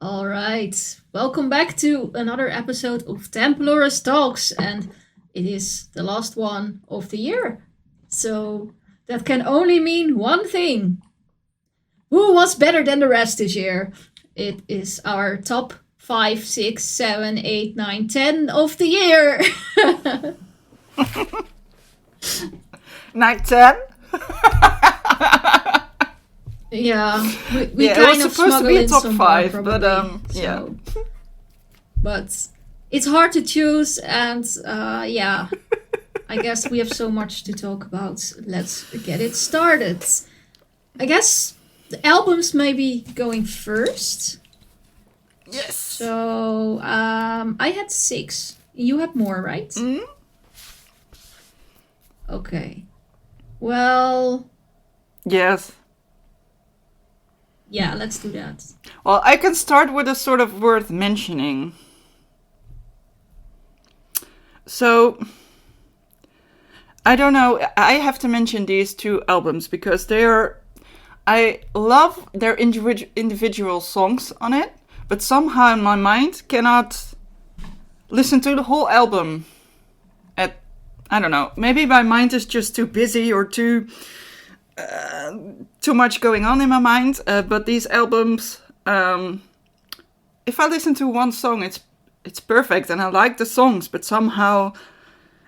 All right. Welcome back to another episode of Templars Talks, and it is the last one of the year. So that can only mean one thing. Who was better than the rest this year? It is our top 5, 6, 7, 8, 9, 10 of the year. Night 10? Yeah, we Yeah, it was kind of supposed to smuggle be a in top some more 5, but probably. yeah. So, but it's hard to choose, and yeah, I guess we have so much to talk about. Let's get it started. I guess the albums may be going first. Yes. So I had 6. You had more, right? Mm? Okay. Well, Yes. yeah, let's do that. Well, I can start with a sort of worth mentioning. So, I don't know, I have to mention these two albums because I love their individual songs on it, but somehow my mind cannot listen to the whole album I don't know, maybe my mind is just too busy or too much going on in my mind. But these albums, if I listen to one song, it's perfect and I like the songs. But somehow,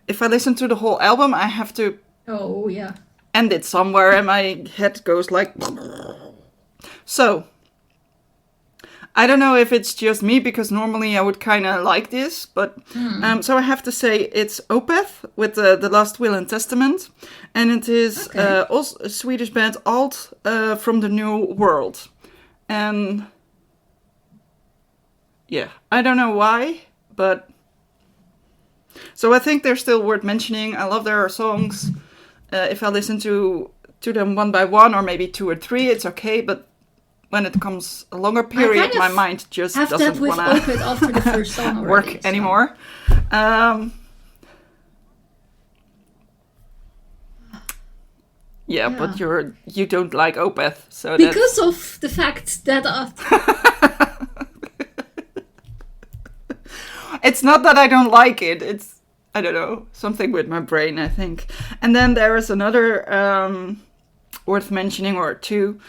if I listen to the whole album, I have to Oh, yeah. end it somewhere, and my head goes like. So I don't know if it's just me, because normally I would kind of like this, but so I have to say it's Opeth with the Last Will and Testament, and it is Okay. also a Swedish band, Alt, from the New World, and yeah, I don't know why, but so I think they're still worth mentioning. I love their songs. If I listen to them one by one, or maybe 2 or 3, it's okay, but when it comes a longer I period, kind my of mind just have that doesn't with want Opeth after the to first song already. work So. anymore. Um, yeah, but you don't like Opeth, so Because of the fact that it's not that I don't like it. It's, I don't know, something with my brain, I think. And then there is another worth mentioning, or two.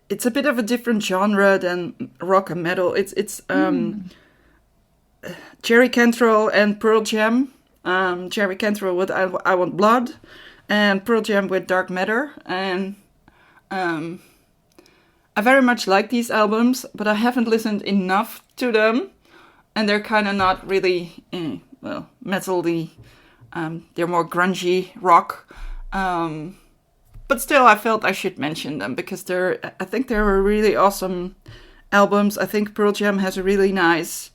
It's a bit of a different genre than rock and metal. It's Jerry Cantrell and Pearl Jam. Jerry Cantrell with I Want Blood, and Pearl Jam with Dark Matter. And I very much like these albums, but I haven't listened enough to them. And they're kind of not really, metal-y. They're more grungy rock. But still, I felt I should mention them because I think they're really awesome albums. I think Pearl Jam has a really nice,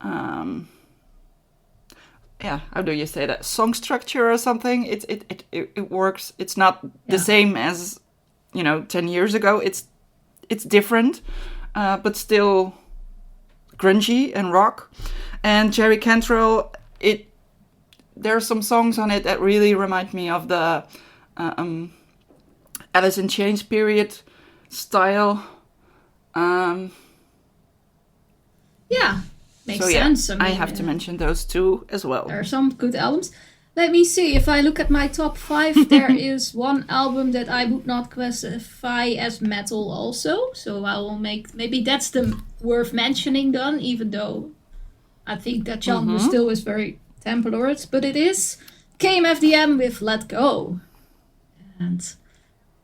how do you say that? Song structure or something. It works. It's not the same as, 10 years ago. It's different, but still grungy and rock. And Jerry Cantrell, there are some songs on it that really remind me of the Alice in Chains period style. yeah, makes So sense. I have to mention those two as well. There are some good albums. Let me see. If I look at my top 5, there is one album that I would not classify as metal also. So I will maybe that's the worth mentioning then, even though I think that genre still is very Templars. But it is KMFDM with Let Go. And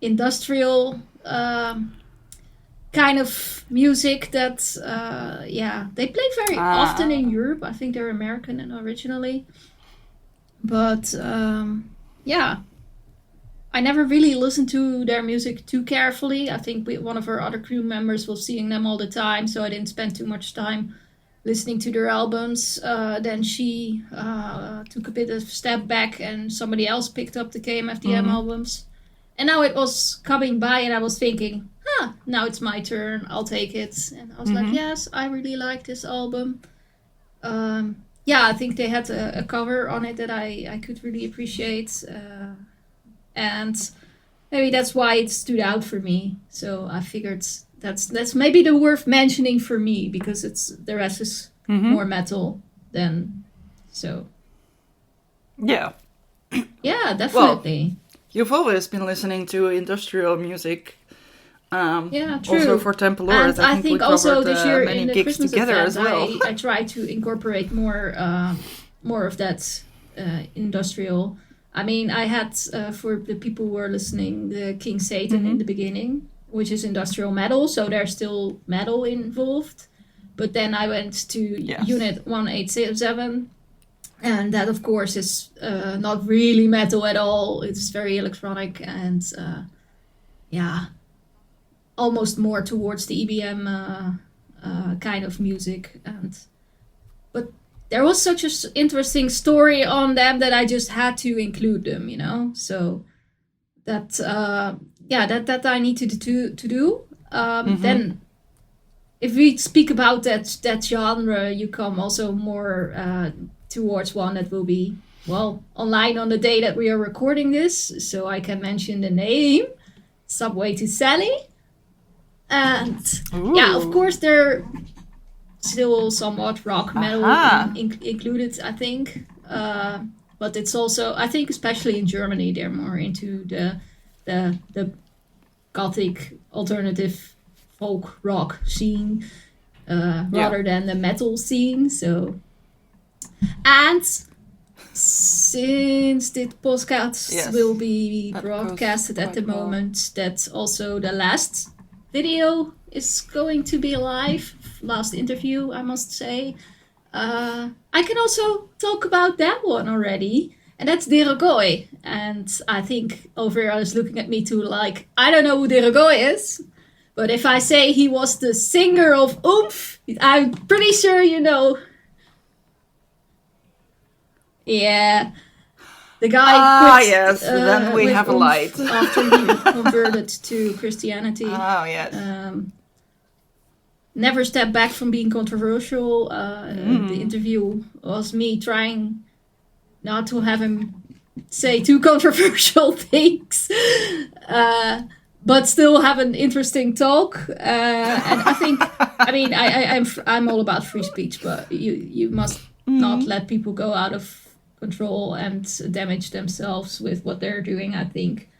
industrial kind of music that, they played very often in Europe. I think they're American and originally. But I never really listened to their music too carefully. I think one of our other crew members was seeing them all the time, so I didn't spend too much time listening to their albums. Then she took a bit of a step back, and somebody else picked up the KMFDM albums. And now it was coming by, and I was thinking, now it's my turn. I'll take it. And I was like, yes, I really like this album. I think they had a cover on it that I could really appreciate. And maybe that's why it stood out for me. So I figured that's maybe the worth mentioning for me, because the rest is more metal than so. Yeah. Yeah, definitely. Well, you've always been listening to industrial music. Yeah, true. Also for Temple And I I think we also covered, this year many in the gigs Christmas together event, as well. I try to incorporate more of that industrial. I mean, I had for the people who are listening, the King Satan in the beginning, which is industrial metal, so there's still metal involved. But then I went to Unit 187, and that of course is not really metal at all. It's very electronic and almost more towards the EBM kind of music. But there was such an interesting story on them that I just had to include them, So that that I need to do. Then, if we speak about that genre, you come also more towards one that will be online on the day that we are recording this. So I can mention the name, Subway to Sally. And of course, they're still somewhat rock metal included, I think. But it's also, I think, especially in Germany, they're more into the gothic alternative folk rock scene rather than the metal scene. So, and since this podcast will be broadcasted at the moment, that's also the last video is going to be live. Last interview, I must say. I can also talk about that one already, and that's Derogoy. And I think Elvira is looking at me too, like, I don't know who Derogoy is, but if I say he was the singer of Oomph, I'm pretty sure you know. Yeah. The guy quit. Yes, then we have a light. After he converted to Christianity. Oh, yes. Never stepped back from being controversial. The interview was me trying not to have him say too controversial things, but still have an interesting talk. And I think, I mean, I'm all about free speech, but you must not let people go out of control and damage themselves with what they're doing, I think,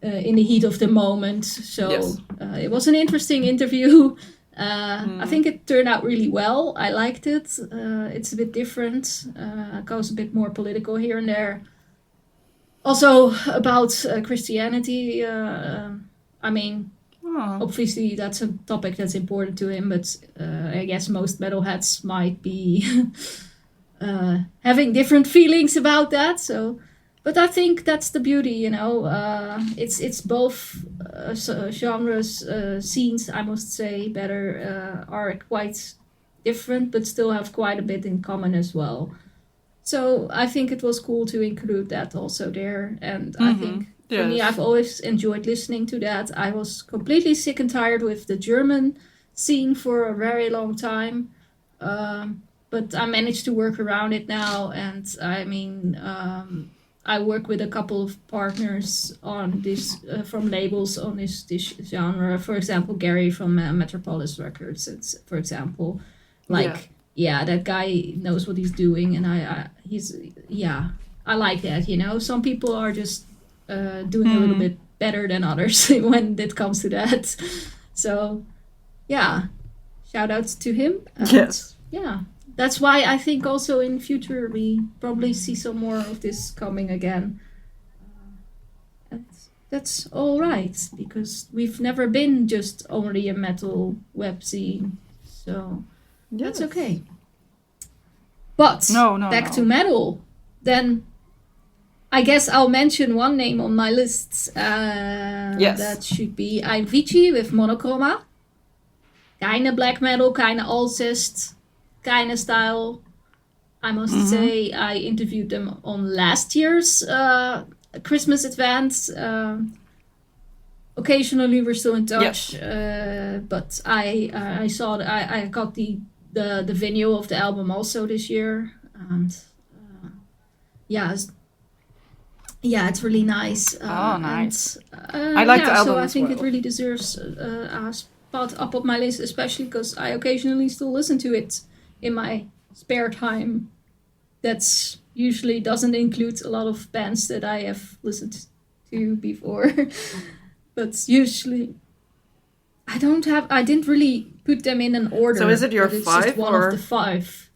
in the heat of the moment. So it was an interesting interview. I think it turned out really well. I liked it. It's a bit different. It goes a bit more political here and there. Also about Christianity. I mean, obviously that's a topic that's important to him, but I guess most metalheads might be having different feelings about that. So, but I think that's the beauty, it's both genres, scenes, I must say, better, are quite different, but still have quite a bit in common as well. So I think it was cool to include that also there. And I think for me, I've always enjoyed listening to that. I was completely sick and tired with the German scene for a very long time. But I managed to work around it now. And I mean, I work with a couple of partners on this, from labels on this genre. For example, Gary from Metropolis Records, for example. That guy knows what he's doing, and I like that. Some people are just doing a little bit better than others when it comes to that. So, shout outs to him. That's why I think also in future we probably see some more of this coming again. And that's all right, because we've never been just only a metal web scene. So that's okay. But back to metal. Then I guess I'll mention one name on my list. That should be I'm Vici with Monochroma. Kinda black metal, kinda Alcest kind of style. I must say I interviewed them on last year's Christmas advance. Occasionally we're still in touch, but I saw I got the vinyl of the album also this year, and it's really nice. Nice. And, I like the album. So I think it really deserves us popped up on my list, especially because I occasionally still listen to it in my spare time. That's usually doesn't include a lot of bands that I have listened to before. But usually I didn't really put them in an order. So is it your but it's 5 just one or? of the 5.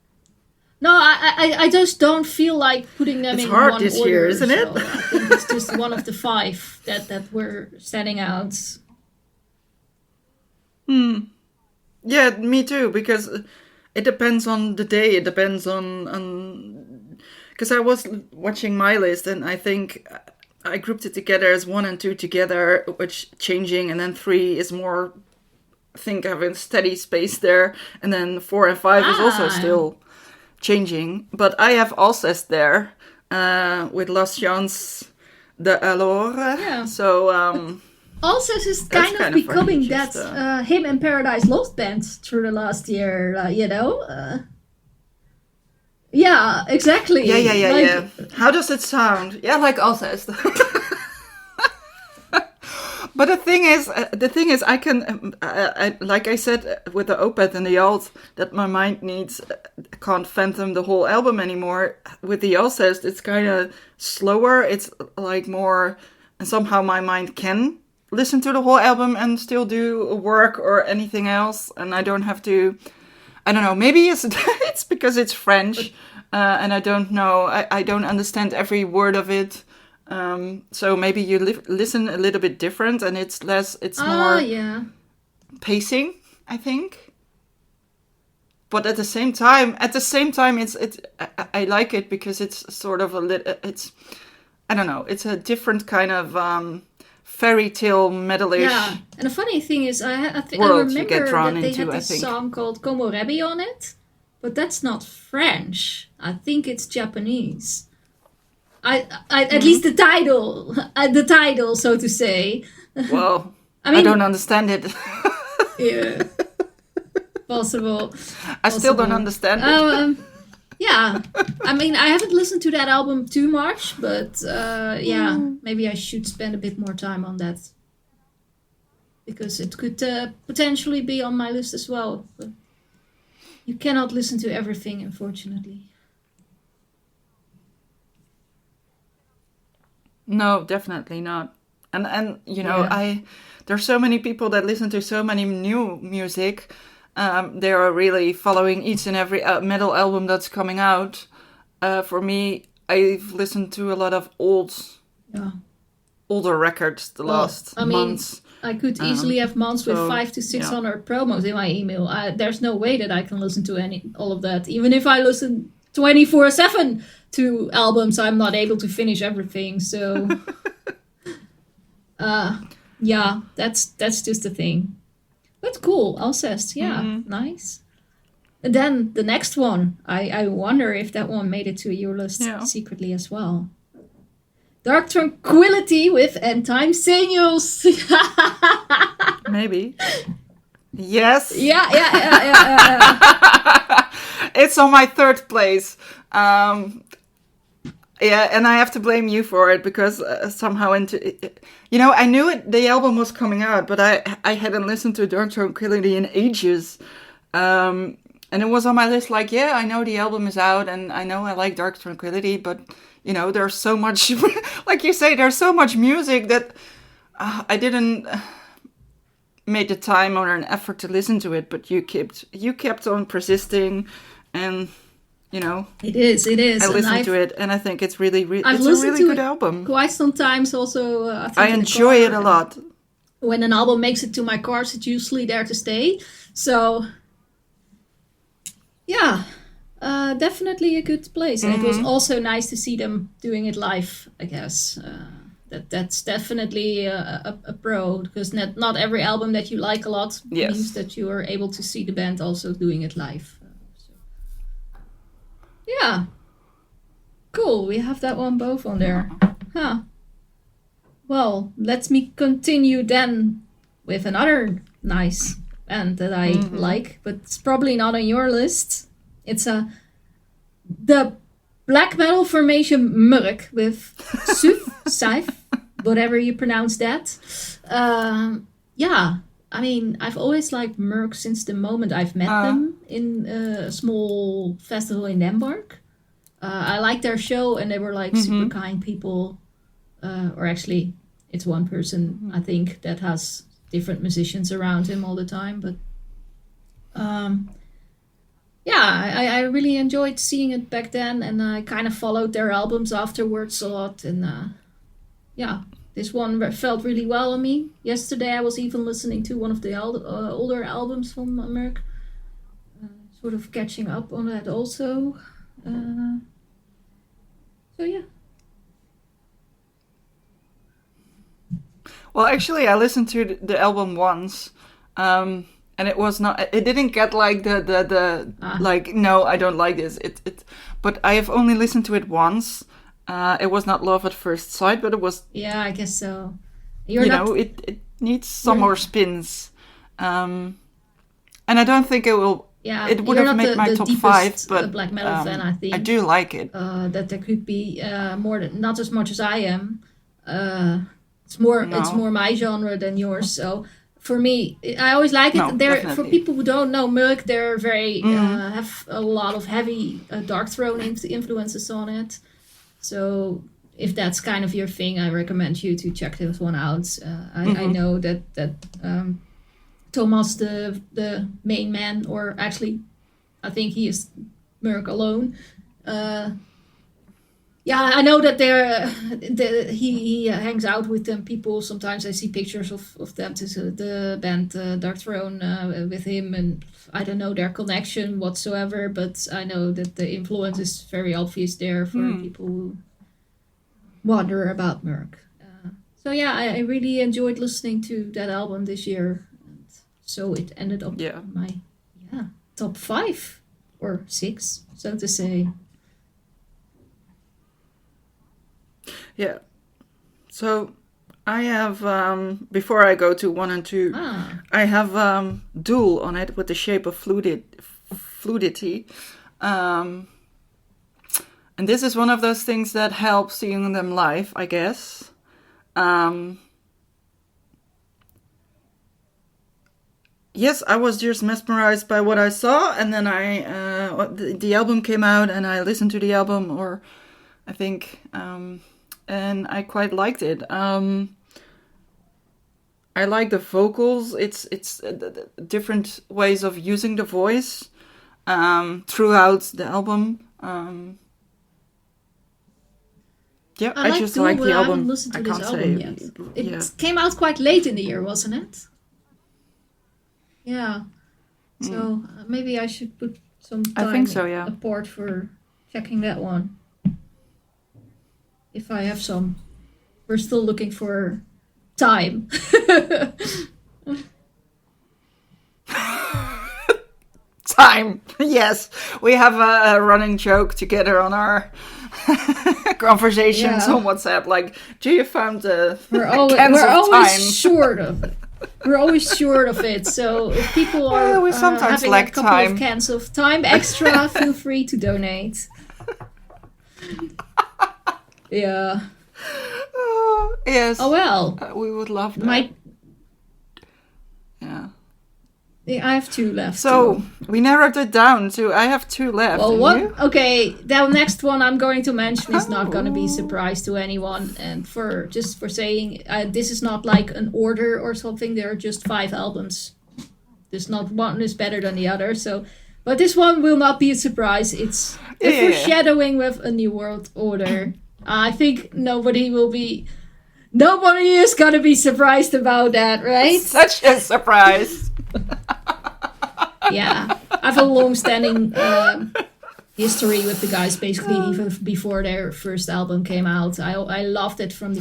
No, I just don't feel like putting them It's in hard one this order. year, isn't it? So I think it's just one of the 5 that were standing out. Yeah, me too, because it depends on the day. It depends on because I was watching my list and I think I grouped it together as 1 and 2 together, which changing, and then 3 is more, I think, having steady space there, and then 4 and 5 is also still changing. But I have Alcest there with Las Chance de Alors. Yeah. So Also, is kind of becoming funny, that just, Him and Paradise Lost band through the last year, yeah, exactly. Yeah. How does it sound? Yeah, like Alcest. But the thing is, I can, like I said with the Opeth and the Alt, that my mind can't fathom the whole album anymore. With the Alcest, it's kind of slower. It's like more, and somehow my mind can listen to the whole album and still do work or anything else, and I don't have to. I don't know. Maybe it's because it's French, and I don't know. I don't understand every word of it. So maybe you listen a little bit different, and it's more pacing, I think. But at the same time, I like it because it's sort of I don't know, it's a different kind of fairy tale metalish. Yeah, and the funny thing is, I remember that they into, had this song called Komorebi on it, but that's not French. I think it's Japanese. At least the title, so to say. Well, I don't understand it. Yeah, possible. I still don't understand it. Yeah, I mean, I haven't listened to that album too much, but maybe I should spend a bit more time on that. Because it could potentially be on my list as well. But you cannot listen to everything, unfortunately. No, definitely not. And there's so many people that listen to so many new music. They are really following each and every metal album that's coming out. For me, I've listened to a lot of older records the last months. I could easily have months with 500 to 600 promos in my email. There's no way that I can listen to all of that. Even if I listen 24/7 to albums, I'm not able to finish everything. So, that's just the thing. But cool, Alcest, nice. And then the next one, I wonder if that one made it to your list secretly as well. Dark Tranquility with End Time Signals. Maybe. Yes. Yeah. It's on my 3rd place. And I have to blame you for it because somehow I knew the album was coming out, but I hadn't listened to Dark Tranquility in ages. And it was on my list like, I know the album is out and I know I like Dark Tranquility, but there's so much, like you say, there's so much music that I didn't make the time or an effort to listen to it, but you kept on persisting, and it is. I listened to it, and I think it's really, it's a really good album. Quite sometimes also. I enjoy it a lot. When an album makes it to my cars, it's usually there to stay. So, definitely a good place. And it was also nice to see them doing it live, I guess. That's definitely a pro, because not every album that you like a lot means that you are able to see the band also doing it live. Yeah. Cool, we have that one both on there. Huh. Well, let me continue then with another nice band that I like, but it's probably not on your list. It's the black metal formation Murk with Suf, whatever you pronounce that. I mean, I've always liked Merck since the moment I've met Uh, them in a small festival in Denmark. I liked their show, and they were like super mm-hmm. kind people. Or actually, it's one person I think that has different musicians around him all the time. But um, yeah, I really enjoyed seeing it back then, and I kind of followed their albums afterwards a lot. And yeah, this one felt really well on me. Yesterday, I was even listening to one of the older albums from America, sort of catching up on that also. Uh, so yeah. Well, actually, I listened to the album once, and it was not. It didn't get like the Ah, like. No, I don't like this. But I have only listened to it once. It was not love at first sight, but it was. yeah, I guess so. You're not. It needs some You're more spins, and I don't think it will. Yeah, It would you're have not made my the top five, deepest but black metal fan, I I think. do like it. That there could be more than not as much as I am. It's more No, my genre than yours. So for me, I always like no, it. There for definitely. people who don't know Milk, they're very Mm, have a lot of heavy Dark Throne influences on it. So if that's kind of your thing, I recommend you to check this one out. I mm-hmm. know that Thomas, the main man, or actually, I think he is Merc alone. Uh, yeah, I know that he hangs out with them people. Sometimes I see pictures of them to the band Dark Throne with him, and I don't know their connection whatsoever. But I know that the influence is very obvious there for Hmm. people who wonder about Merc. So yeah, I really enjoyed listening to that album this year. And so it ended up Yeah, in my top five or six, so to say. yeah. So I have before I go to one and two, Ah, I have Duel on it with the shape of fluidity. Um, and this is one of those things that helps seeing them live, I guess. Um, yes, I was just mesmerized by what I saw, and then the album came out, and I listened to the album, or I think, and I quite liked it. I like the vocals. It's different ways of using the voice throughout the album. Yeah, I I like just Duel, like but the I haven't album. listened I to this can't say, album yet. yeah. It came out quite late in the year, wasn't it? Yeah. Mm, So maybe I should put some I think time so. Yeah. apart for checking that one, if I have some. We're still looking for time. Time. Yes, we have a running joke together on our conversations Yeah. on WhatsApp. Like, do you found the We're cans of always time? short of it. We're always short of it. So if people are We sometimes having a lack couple of time. cans of time extra, feel free to donate. Yeah. Oh, Oh yes, well. we would love that. My Yeah. I have two left So too. we narrowed it down to I have two left, Well, and what? you? Okay, the next one I'm going to mention is not going to be a Oh. surprise to anyone. And for just for saying, this is not like an order or something. There are just five albums. There's not one is better than the other. So, but this one will not be a surprise. It's Yeah, a yeah, yeah. foreshadowing with a new world order. I think nobody is gonna be surprised about that, right? Such a surprise. Yeah, I have a long-standing history with the guys. Basically, even before their first album came out, I loved it from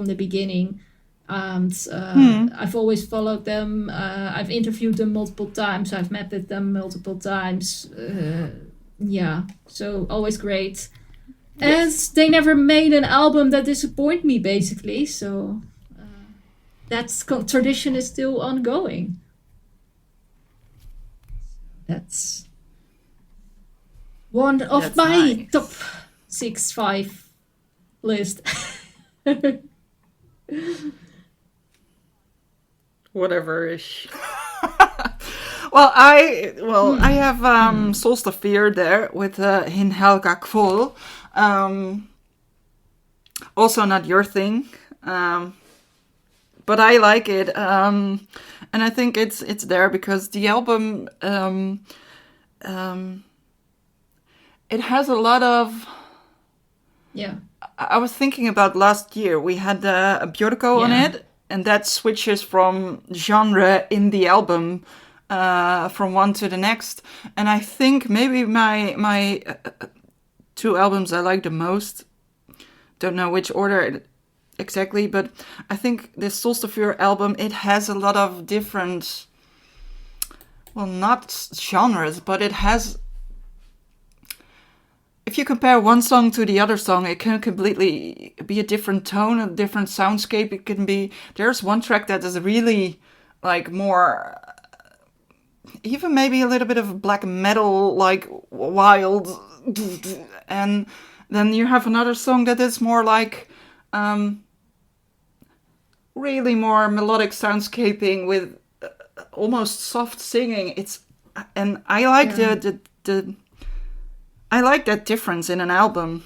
the beginning, and I've always followed them. I've interviewed them multiple times. I've met with them multiple times. Yeah, so always great. And Yes. they never made an album that disappointed me, basically. So that tradition is still ongoing. That's one of That's my nice. top 5 list. Whatever ish. I have Solstafir there with Hin Helga Kvol. Also not your thing, but I like it, and I think it's there because the album it has a lot of. Yeah. I was thinking about last year. We had a Björko on it, and that switches from genre in the album from one to the next. And I think maybe my two albums I like the most, don't know which order exactly, but I think this Solstafir album, it has a lot of different, well, not genres, but it has... If you compare one song to the other song, it can completely be a different tone, a different soundscape. It can be... There's one track that is really, like, more... Even maybe a little bit of black metal, like, wild. And then you have another song that is more like... really more melodic soundscaping with almost soft singing. And I like the I like that difference in an album,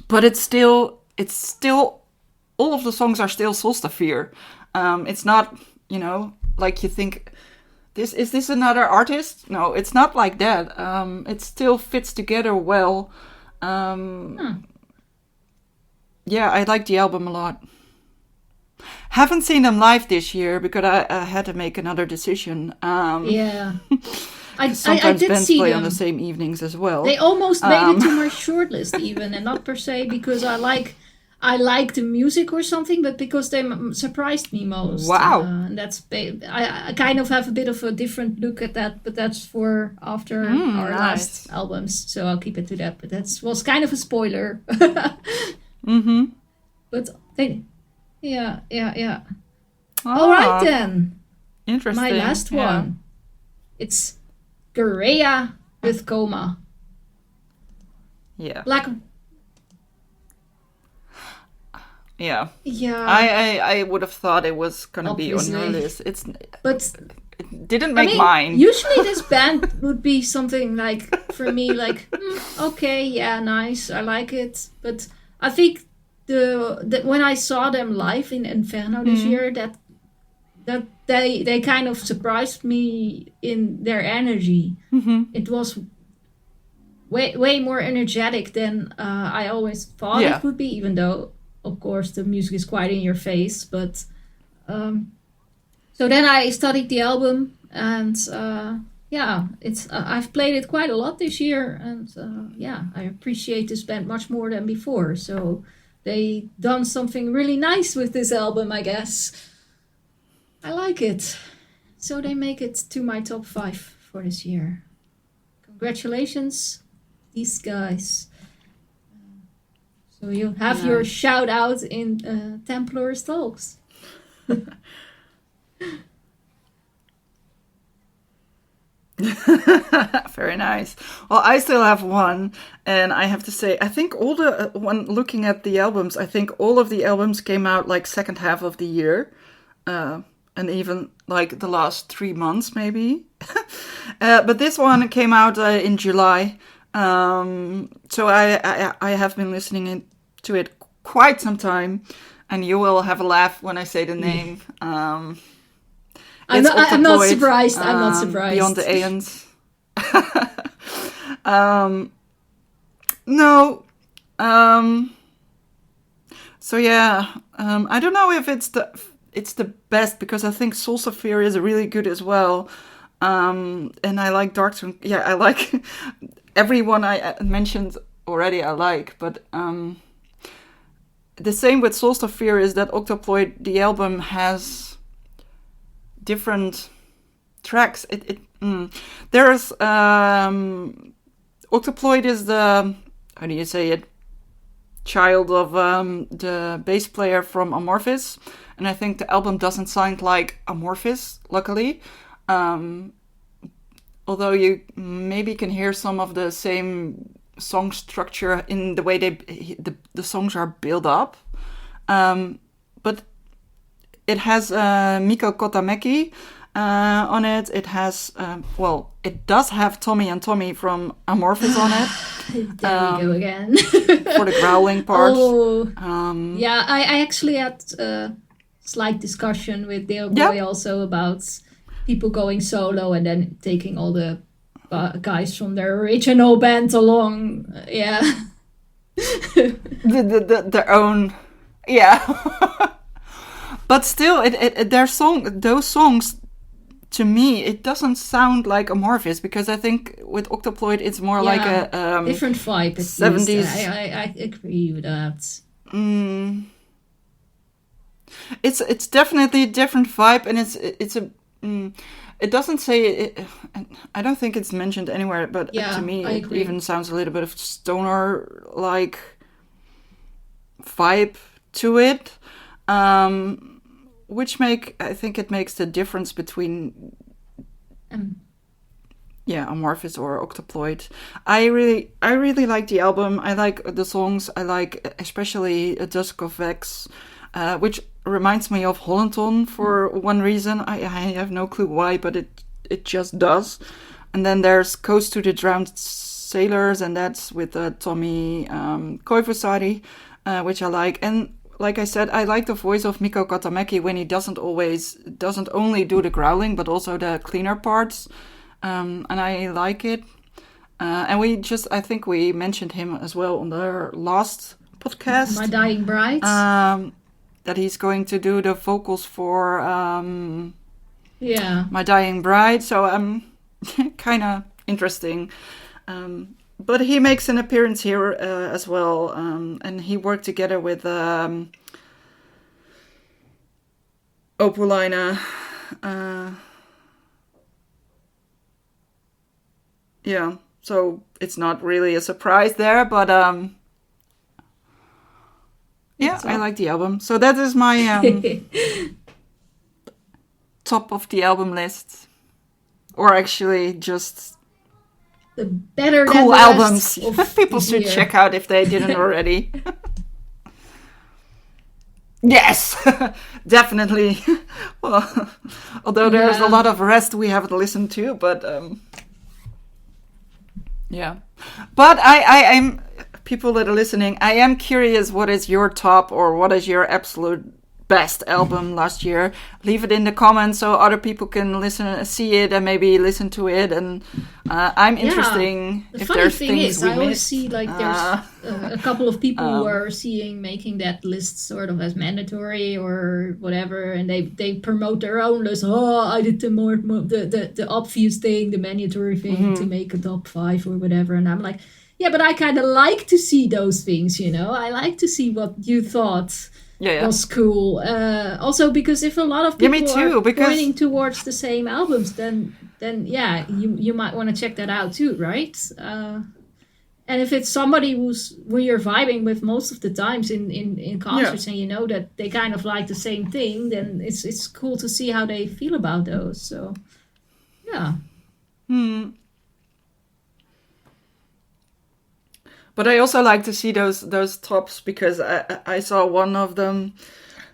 but it's still all of the songs are still Solstafir. It's not, like you think, is this another artist? No, it's not like that. It still fits together well. Yeah, I like the album a lot. Haven't seen them live this year because I had to make another decision. Yeah. Sometimes I did bands see play them on the same evenings as well. They almost made it to my shortlist even, and not per se because I like the music or something, but because they surprised me most. Wow. And that's I kind of have a bit of a different look at that, but that's for after our last albums, so I'll keep it to that. But that was kind of a spoiler. But yeah. All right then. Interesting. My last one. It's Gorea with Coma. Yeah. Black. Yeah. Yeah. I would have thought it was gonna be on your list. It didn't make mine. Usually this band would be something like, for me, like, okay, yeah, nice, I like it. But I think the when I saw them live in Inferno this year, that they kind of surprised me in their energy. It was way more energetic than I always thought it would be, even though, of course, the music is quite in your face. But so then I studied the album, and it's I've played it quite a lot this year, and I appreciate this band much more than before. So they done something really nice with this album, I guess. I like it. So they make it to my top 5 for this year. Congratulations, these guys. So you have your shout out in Templar's Talks. Very nice. Well, I still have one, and I have to say, I think when looking at the albums, I think all of the albums came out like second half of the year. And even like the last 3 months, maybe. But this one came out in July. So I have been listening to it quite some time. And you will have a laugh when I say the name. I'm not surprised. I'm not surprised. Beyond the Aeons. No. So yeah. I don't know if it's the best, because I think Solstafir is really good as well. And I like Darkthrone. Yeah, I like everyone I mentioned already I like. But the same with Solstafir is that Octoploid, the album, has different tracks. There's Octoploid is the, how do you say it, child of the bass player from Amorphis, and I think the album doesn't sound like Amorphis, luckily, although you maybe can hear some of the same song structure in the way the songs are built up, but it has Mikko Kotameki, on it. It has, it does have Tommy and Tommy from Amorphis on it. There we go again. For the growling part. Oh, yeah, I actually had a slight discussion with Dale Boy also about people going solo and then taking all the guys from their original band along. Yeah. Their own, yeah. But still, those songs, to me, it doesn't sound like Amorphis, because I think with Octoploid it's more like a different vibe. 70s. I agree with that. It's definitely a different vibe, and it doesn't say it, I don't think it's mentioned anywhere, but to me it even sounds a little bit of stoner like vibe to it, which I think it makes the difference between Amorphis or Octoploid. I really like the album. I like the songs. I like especially Dusk of Vex, which reminds me of Hollanton for one reason. I have no clue why, but it just does. And then there's Coast to the Drowned Sailors, and that's with Tommy Koivusari, which I like. And like I said, I like the voice of Mikko Katameki when he doesn't only do the growling, but also the cleaner parts. And I like it. And I think we mentioned him as well on the last podcast. My Dying Bride. That he's going to do the vocals for My Dying Bride. So kind of interesting. But he makes an appearance here as well. And he worked together with Opulaina. Yeah, so it's not really a surprise there, but I like the album. So that is my top of the album list. Or actually just the better cool than the albums people should year. check out if they didn't already. Yes, definitely. Well, although there's a lot of rest we haven't listened to, but but I'm people that are listening, I am curious, what is your top or what is your absolute best album last year? Leave it in the comments so other people can see it and maybe listen to it. And I'm interested if there's things we missed. I always see like there's a couple of people who are making that list sort of as mandatory or whatever, and they promote their own list. Oh, I did the obvious thing, the mandatory thing to make a top 5 or whatever, and I'm like, yeah, but I kind of like to see those things, you know. I like to see what you thought was cool. Also, because if a lot of people are pointing towards the same albums, then you might want to check that out too, right? And if it's somebody who you're vibing with most of the times in concerts, and you know that they kind of like the same thing, then it's cool to see how they feel about those. So, yeah. But I also like to see those tops, because I saw one of them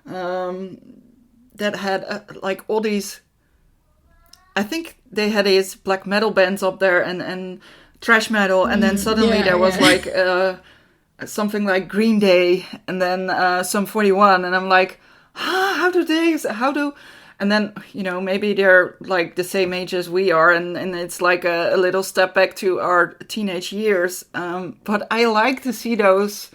that had like all these. I think they had these black metal bands up there and thrash metal, and then suddenly there was like something like Green Day, and then Sum 41, and I'm like, how do. And then, you know, maybe they're like the same age as we are, and it's like a little step back to our teenage years. But I like to see those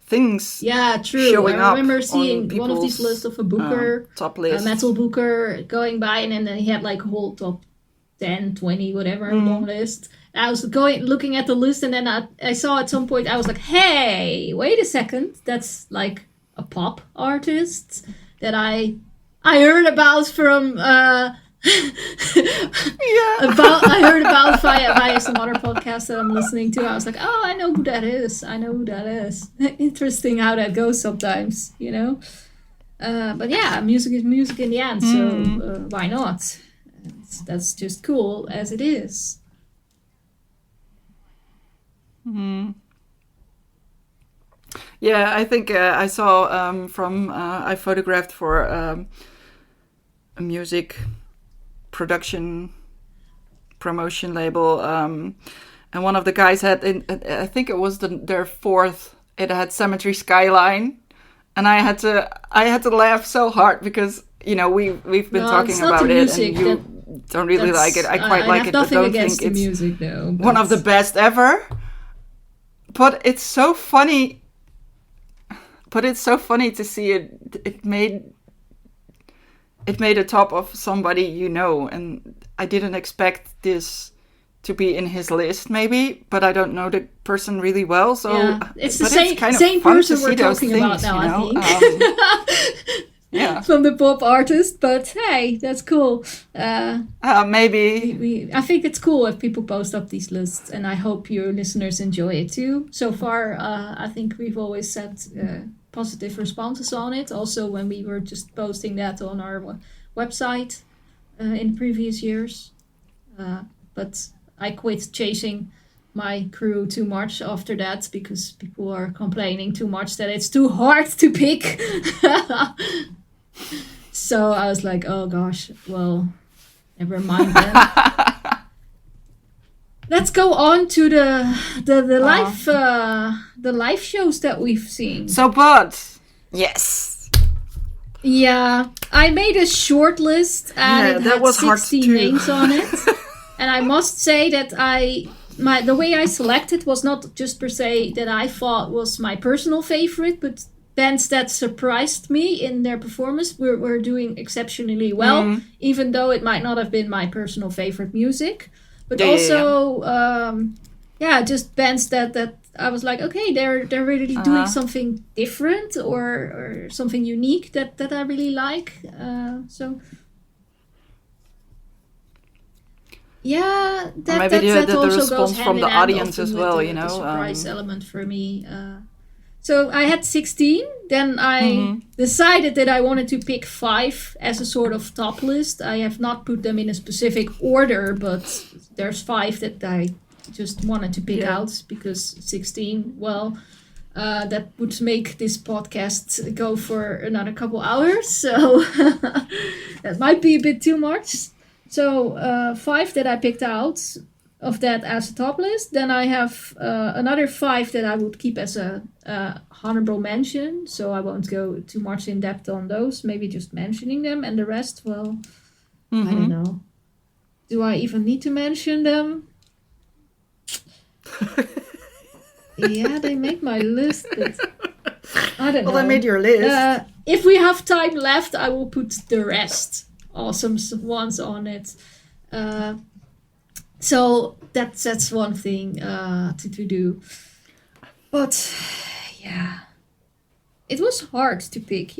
things. Yeah, true. Showing I remember up seeing one of these lists of a booker, top list, a metal booker going by, and then he had like a whole top 10, 20, whatever long list. I was looking at the list, and then I saw at some point, I was like, hey, wait a second, that's like a pop artist that I heard about from I heard about via some other podcast that I'm listening to. I was like, oh, I know who that is. Interesting how that goes sometimes, you know. But yeah, music is music in the end, so why not? That's just cool as it is. Yeah, I think I saw I photographed for a music production promotion label, and one of the guys had, I think it was their fourth. It had Cemetery Skyline, and I had to laugh so hard because we've been talking about it, and you don't really like it. I quite like it, but don't think it's music, though, one of the best ever. But it's so funny. But it's so funny to see it. It made a top of somebody, and I didn't expect this to be in his list, maybe, but I don't know the person really well, so it's the same person we're talking about now, I think. Yeah, from the pop artist, but hey, that's cool. Maybe I think it's cool if people post up these lists, and I hope your listeners enjoy it too. So far, I think we've always said positive responses on it. Also, when we were just posting that on our website in previous years, but I quit chasing my crew too much after that because people are complaining too much that it's too hard to pick. So I was like, oh gosh, well, never mind then. Let's go on to the live shows that we've seen. So, but yes. Yeah, I made a short list and it had 16 names on it. And I must say that the way I selected was not just per se that I thought was my personal favorite, but bands that surprised me in their performance were doing exceptionally well, even though it might not have been my personal favorite music. But just bands that I was like, okay, they're really doing something different or something unique that I really like. Yeah, that also response goes hand from in the hand audience as well, the surprise element for me. So I had 16. Then I decided that I wanted to pick 5 as a sort of top list. I have not put them in a specific order, but there's 5 that I just wanted to pick out because 16, that would make this podcast go for another couple hours. So that might be a bit too much. So 5 that I picked out of that as a top list. Then I have another 5 that I would keep as a honorable mention. So I won't go too much in depth on those. Maybe just mentioning them. And the rest, I don't know. Do I even need to mention them? Yeah, they make my list, but I don't know. Well, they made your list. If we have time left, I will put the rest. Awesome ones on it. So that's one thing to do. But yeah, it was hard to pick,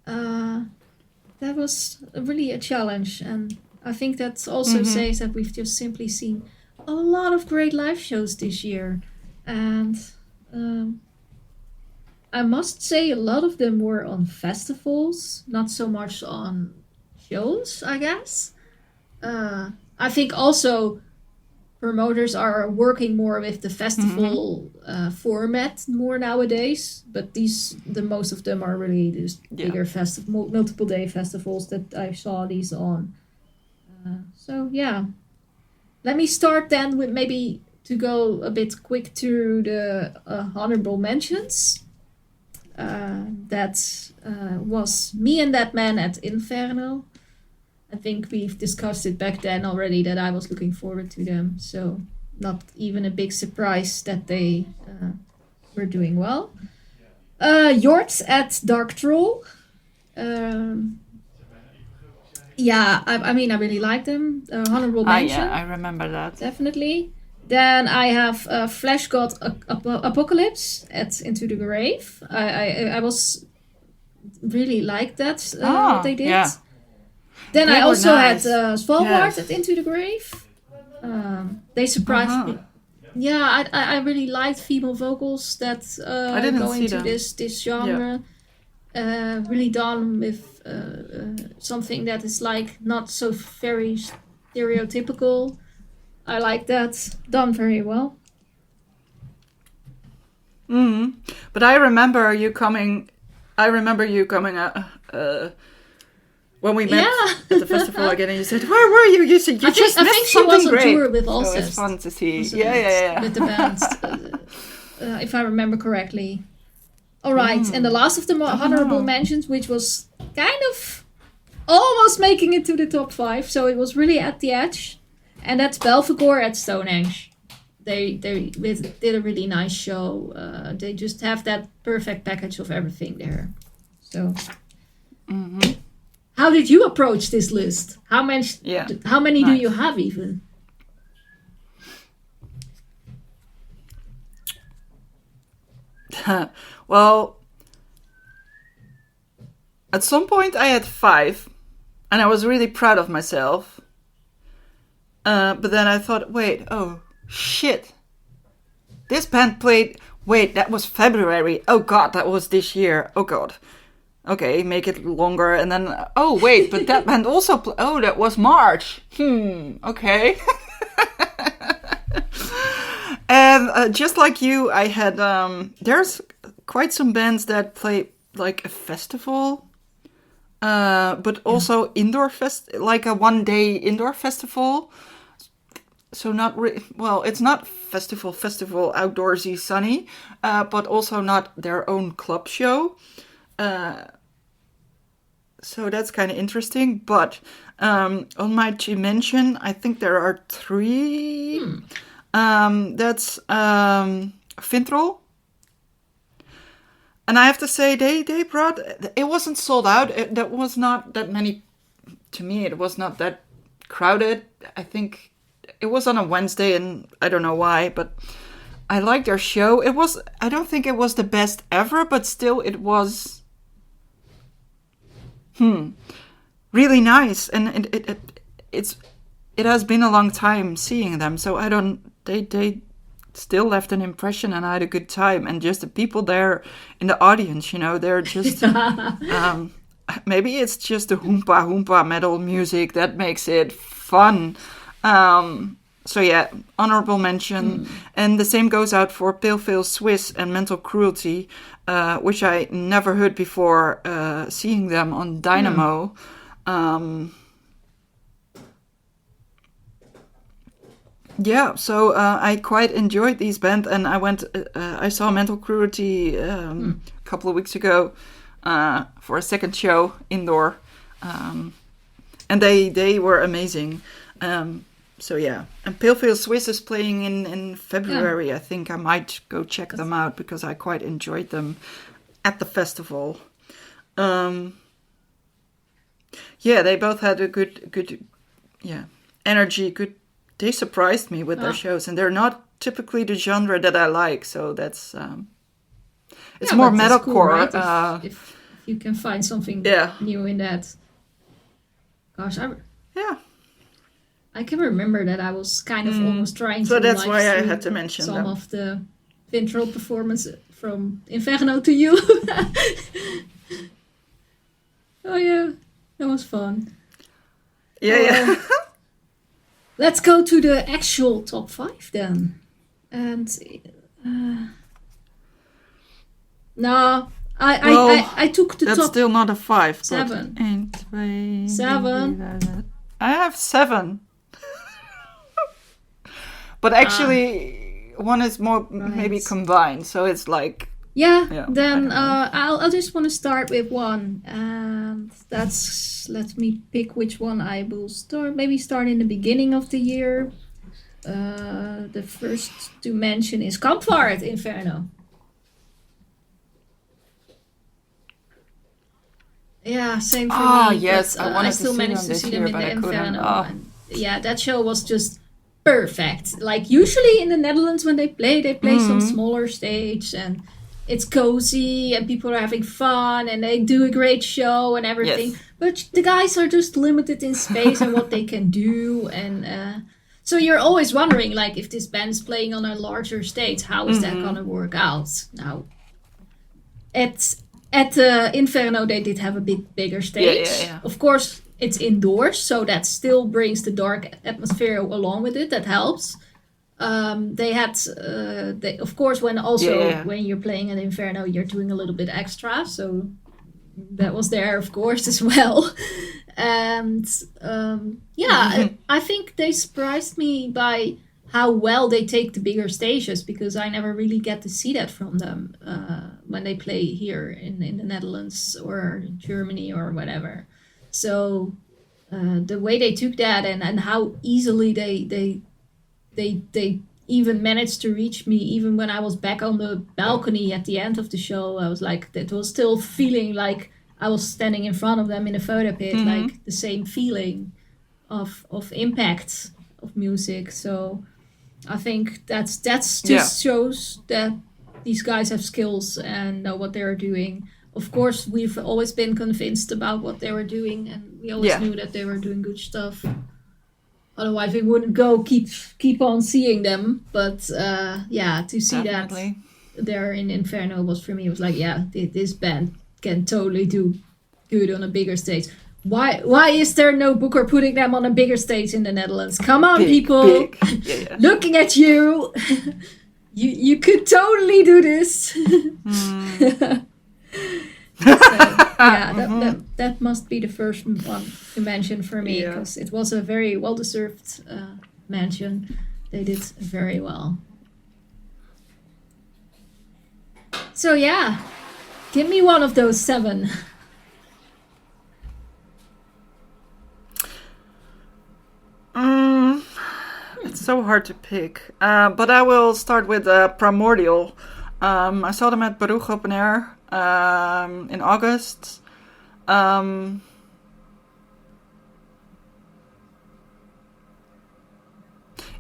that was really a challenge. And I think that also says that we've just simply seen a lot of great live shows this year. And I must say a lot of them were on festivals, not so much on shows, I guess. I think also promoters are working more with the festival format more nowadays, but the most of them are really just bigger multiple day festivals that I saw these on. So yeah, let me start then with maybe to go a bit quick through the honorable mentions. That was Me and That Man at Inferno. I think we've discussed it back then already that I was looking forward to them. So not even a big surprise that they were doing well. Jorts at Dark Troll. I mean, I really like them. Honorable mention. Yeah, I remember that. Definitely. Then I have Flash God Apocalypse at Into the Grave. I was really liked that, what they did. Yeah. Then I also had Svalbard at Into the Grave. They surprised me. Yeah, I really liked female vocals that go into this genre. Yeah. Really done with something that is like not so very stereotypical. I like that. Done very well. But I remember you coming when we met Yeah. at the festival again, and you said, "Where were you?" You said, "You just I missed think she something was on great." tour with So Alcest. it's fun to see. Wasn't Yeah, it? yeah, yeah. With the bands, if I remember correctly. All right, and the last of the honorable mentions, which was kind of almost making it to the top 5, so it was really at the edge, and that's Belphegor at Stonehenge. They did a really nice show. They just have that perfect package of everything there. So, how did you approach this list? How many? Yeah. How many do Nice. you have even? Well, at some point I had 5, and I was really proud of myself. But then I thought, wait, oh shit, this band played. Wait, that was February. Oh god, that was this year. Oh god. Okay, make it longer, and then oh wait, but that band also. Oh, that was March. Okay. And just like you, I had there's quite some bands that play like a festival, but also indoor like a 1-day indoor festival. So not well, it's not festival outdoorsy sunny, but also not their own club show. So that's kind of interesting. But on my to mention, I think there are 3. That's Fintrol. And I have to say, they brought... It wasn't sold out. That was not that many... To me, it was not that crowded. I think it was on a Wednesday, and I don't know why, but I liked their show. It was... I don't think it was the best ever, but still it was... really nice. And it has been a long time seeing them, so I don't... They still left an impression, and I had a good time. And just the people there in the audience, they're just... maybe it's just the hoompa metal music that makes it fun. So yeah, honorable mention. And the same goes out for Pale Swiss and Mental Cruelty, which I never heard before seeing them on Dynamo. Yeah, so I quite enjoyed these bands, and I saw Mental Cruelty a couple of weeks ago for a second show indoor, and they were amazing. So yeah, and Pale Swiss is playing in February. I think I might go check them out because I quite enjoyed them at the festival. Yeah, they both had a good energy, good. They surprised me with their shows, and they're not typically the genre that I like, so that's it's more metalcore. Cool, right? If you can find something new in that. Gosh, I can remember that I was kind of almost trying to. So that's why I had to mention some of the Fintrol performance from Inferno to you. Oh yeah, that was fun. Yeah. Let's go to the actual top 5 then. And no, I took the that's top. That's still not a 5. 7. 7. I have 7. But actually, one is more maybe combined, so it's like. Yeah, then I'll just want to start with one, and let me pick which one I will start. Maybe start in the beginning of the year. The first to mention is Kampfart Inferno. Yeah, same for me. Ah, yes, but, I still managed to see them in the Inferno. Oh. Yeah, that show was just perfect. Like usually in the Netherlands when they play some smaller stage, and it's cozy and people are having fun and they do a great show and everything. Yes. But the guys are just limited in space and what they can do. And so you're always wondering, like, if this band's playing on a larger stage, how is that going to work out? Now, at Inferno, they did have a bit bigger stage. Yeah. Of course, it's indoors, so that still brings the dark atmosphere along with it. That helps. They had, of course, when you're playing an Inferno, you're doing a little bit extra, so that was there, of course, as well. And I think they surprised me by how well they take the bigger stages, because I never really get to see that from them when they play here in the Netherlands or Germany or whatever. So the way they took that, and how easily they even managed to reach me, even when I was back on the balcony at the end of the show. I was like, it was still feeling like I was standing in front of them in a photo pit, like the same feeling of impact of music. So I think that's just shows that these guys have skills and know what they're doing. Of course, we've always been convinced about what they were doing, and we always knew that they were doing good stuff. Otherwise, we wouldn't go keep on seeing them. But to see Definitely. that there in Inferno was, for me, it was like, this band can totally do good on a bigger stage. Why is there no booker putting them on a bigger stage in the Netherlands? Come on, people! Big. Yeah. Looking at you, you could totally do this. That must be the first one to mention for me, because it was a very well-deserved mention. They did very well. So give me one of those 7. It's so hard to pick, but I will start with Primordial. I saw them at Baruch Open Air in August. In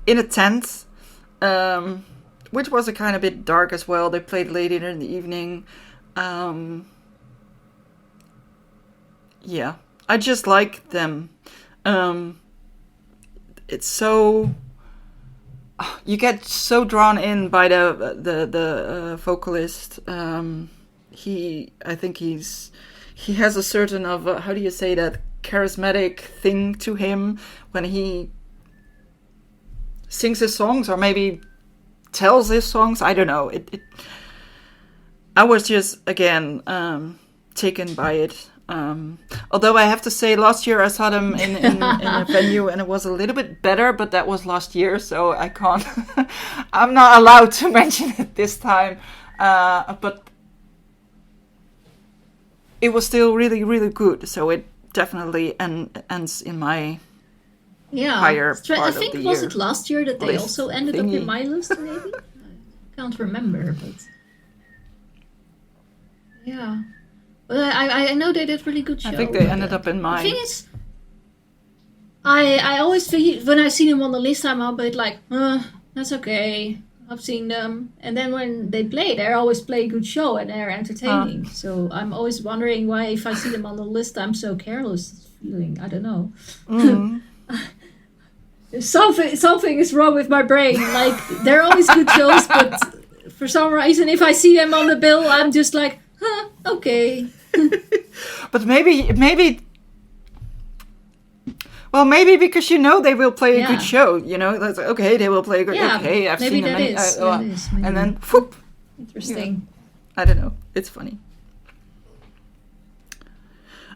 a tent, which was a kind of bit dark as well. They played later in the evening. I just like them. It's so, you get so drawn in by the vocalist. He has a certain of how do you say that, charismatic thing to him when he sings his songs, or maybe tells his songs. I don't know. I was just again taken by it. Although I have to say, last year I saw them in a venue, and it was a little bit better, but that was last year, so I can't. I'm not allowed to mention it this time. But it was still really, really good. So it definitely ends in my higher part I think of the was year it last year that they list also ended up thingy. in my list, maybe? I can't remember, but yeah. But I know they did really good show. I think they ended up in The mine. thing is, I always feel, when I see them on the list, I'm a bit like, that's okay. I've seen them. And then when they play, they always play a good show and they're entertaining. So I'm always wondering why, if I see them on the list, I'm so careless feeling. I don't know. Something is wrong with my brain. Like, they're always good shows, but for some reason, if I see them on the bill, I'm just like, okay. But maybe because they will play a good show, that's okay, they will play a good, okay, I've seen them many, and then whoop. Interesting. I don't know, it's funny.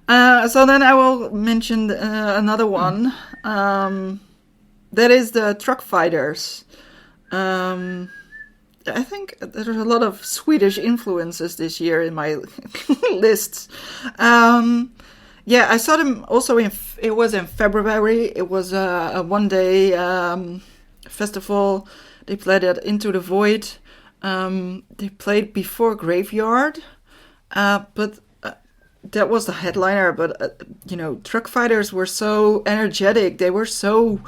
So then I will mention another one, that is the Truck Fighters. I think there's a lot of Swedish influences this year in my lists. I saw them also it was in February. It was a one-day festival. They played at Into the Void. They played before Graveyard, but that was the headliner. But Truck Fighters were so energetic. They were so,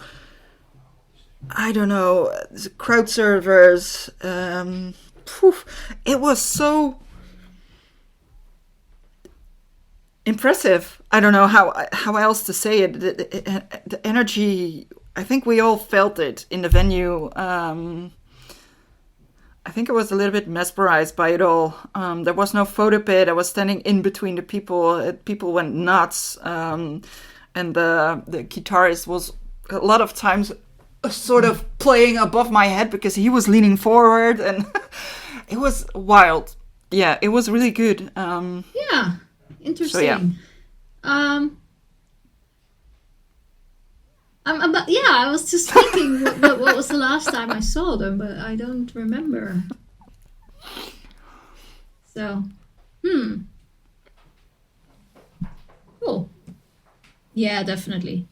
I don't know, crowd servers. It was so impressive. I don't know how else to say it. The energy, I think we all felt it in the venue. I think I was a little bit mesmerized by it all. There was no photo pit. I was standing in between the people. People went nuts. And the guitarist was a lot of times sort of playing above my head because he was leaning forward, and it was wild. Yeah, it was really good. Interesting. So, I was just thinking what was the last time I saw them, but I don't remember. So, cool. Yeah, definitely.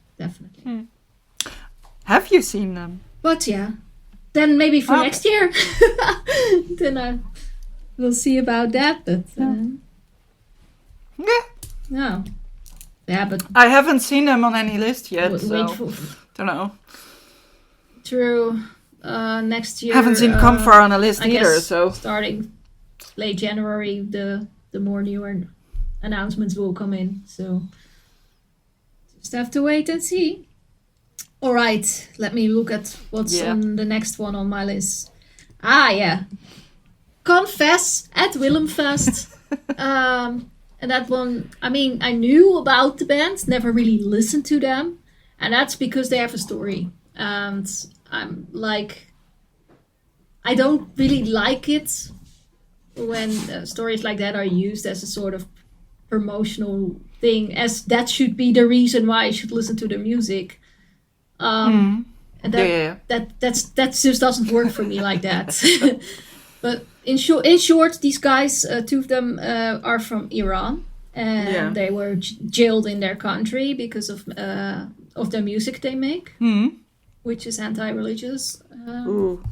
Have you seen them? But yeah, then maybe for Oh. next year, then we'll see about that. But Yeah. no, yeah, but I haven't seen them on any list yet, wait so for don't know. true. Next year, Haven't seen Comfort on a list I either, guess so starting late January, the more newer announcements will come in. So just have to wait and see. All right, let me look at what's Yeah. on the next one on my list. Ah, yeah, Confess at Willemfest. And that one, I mean, I knew about the band, never really listened to them, and that's because they have a story. And I'm like, I don't really like it when stories like that are used as a sort of promotional thing, as that should be the reason why I should listen to their music. And yeah. that just doesn't work for me like that. But in short, these guys, two of them are from Iran, and they were jailed in their country because of the music they make, which is anti-religious. Ooh.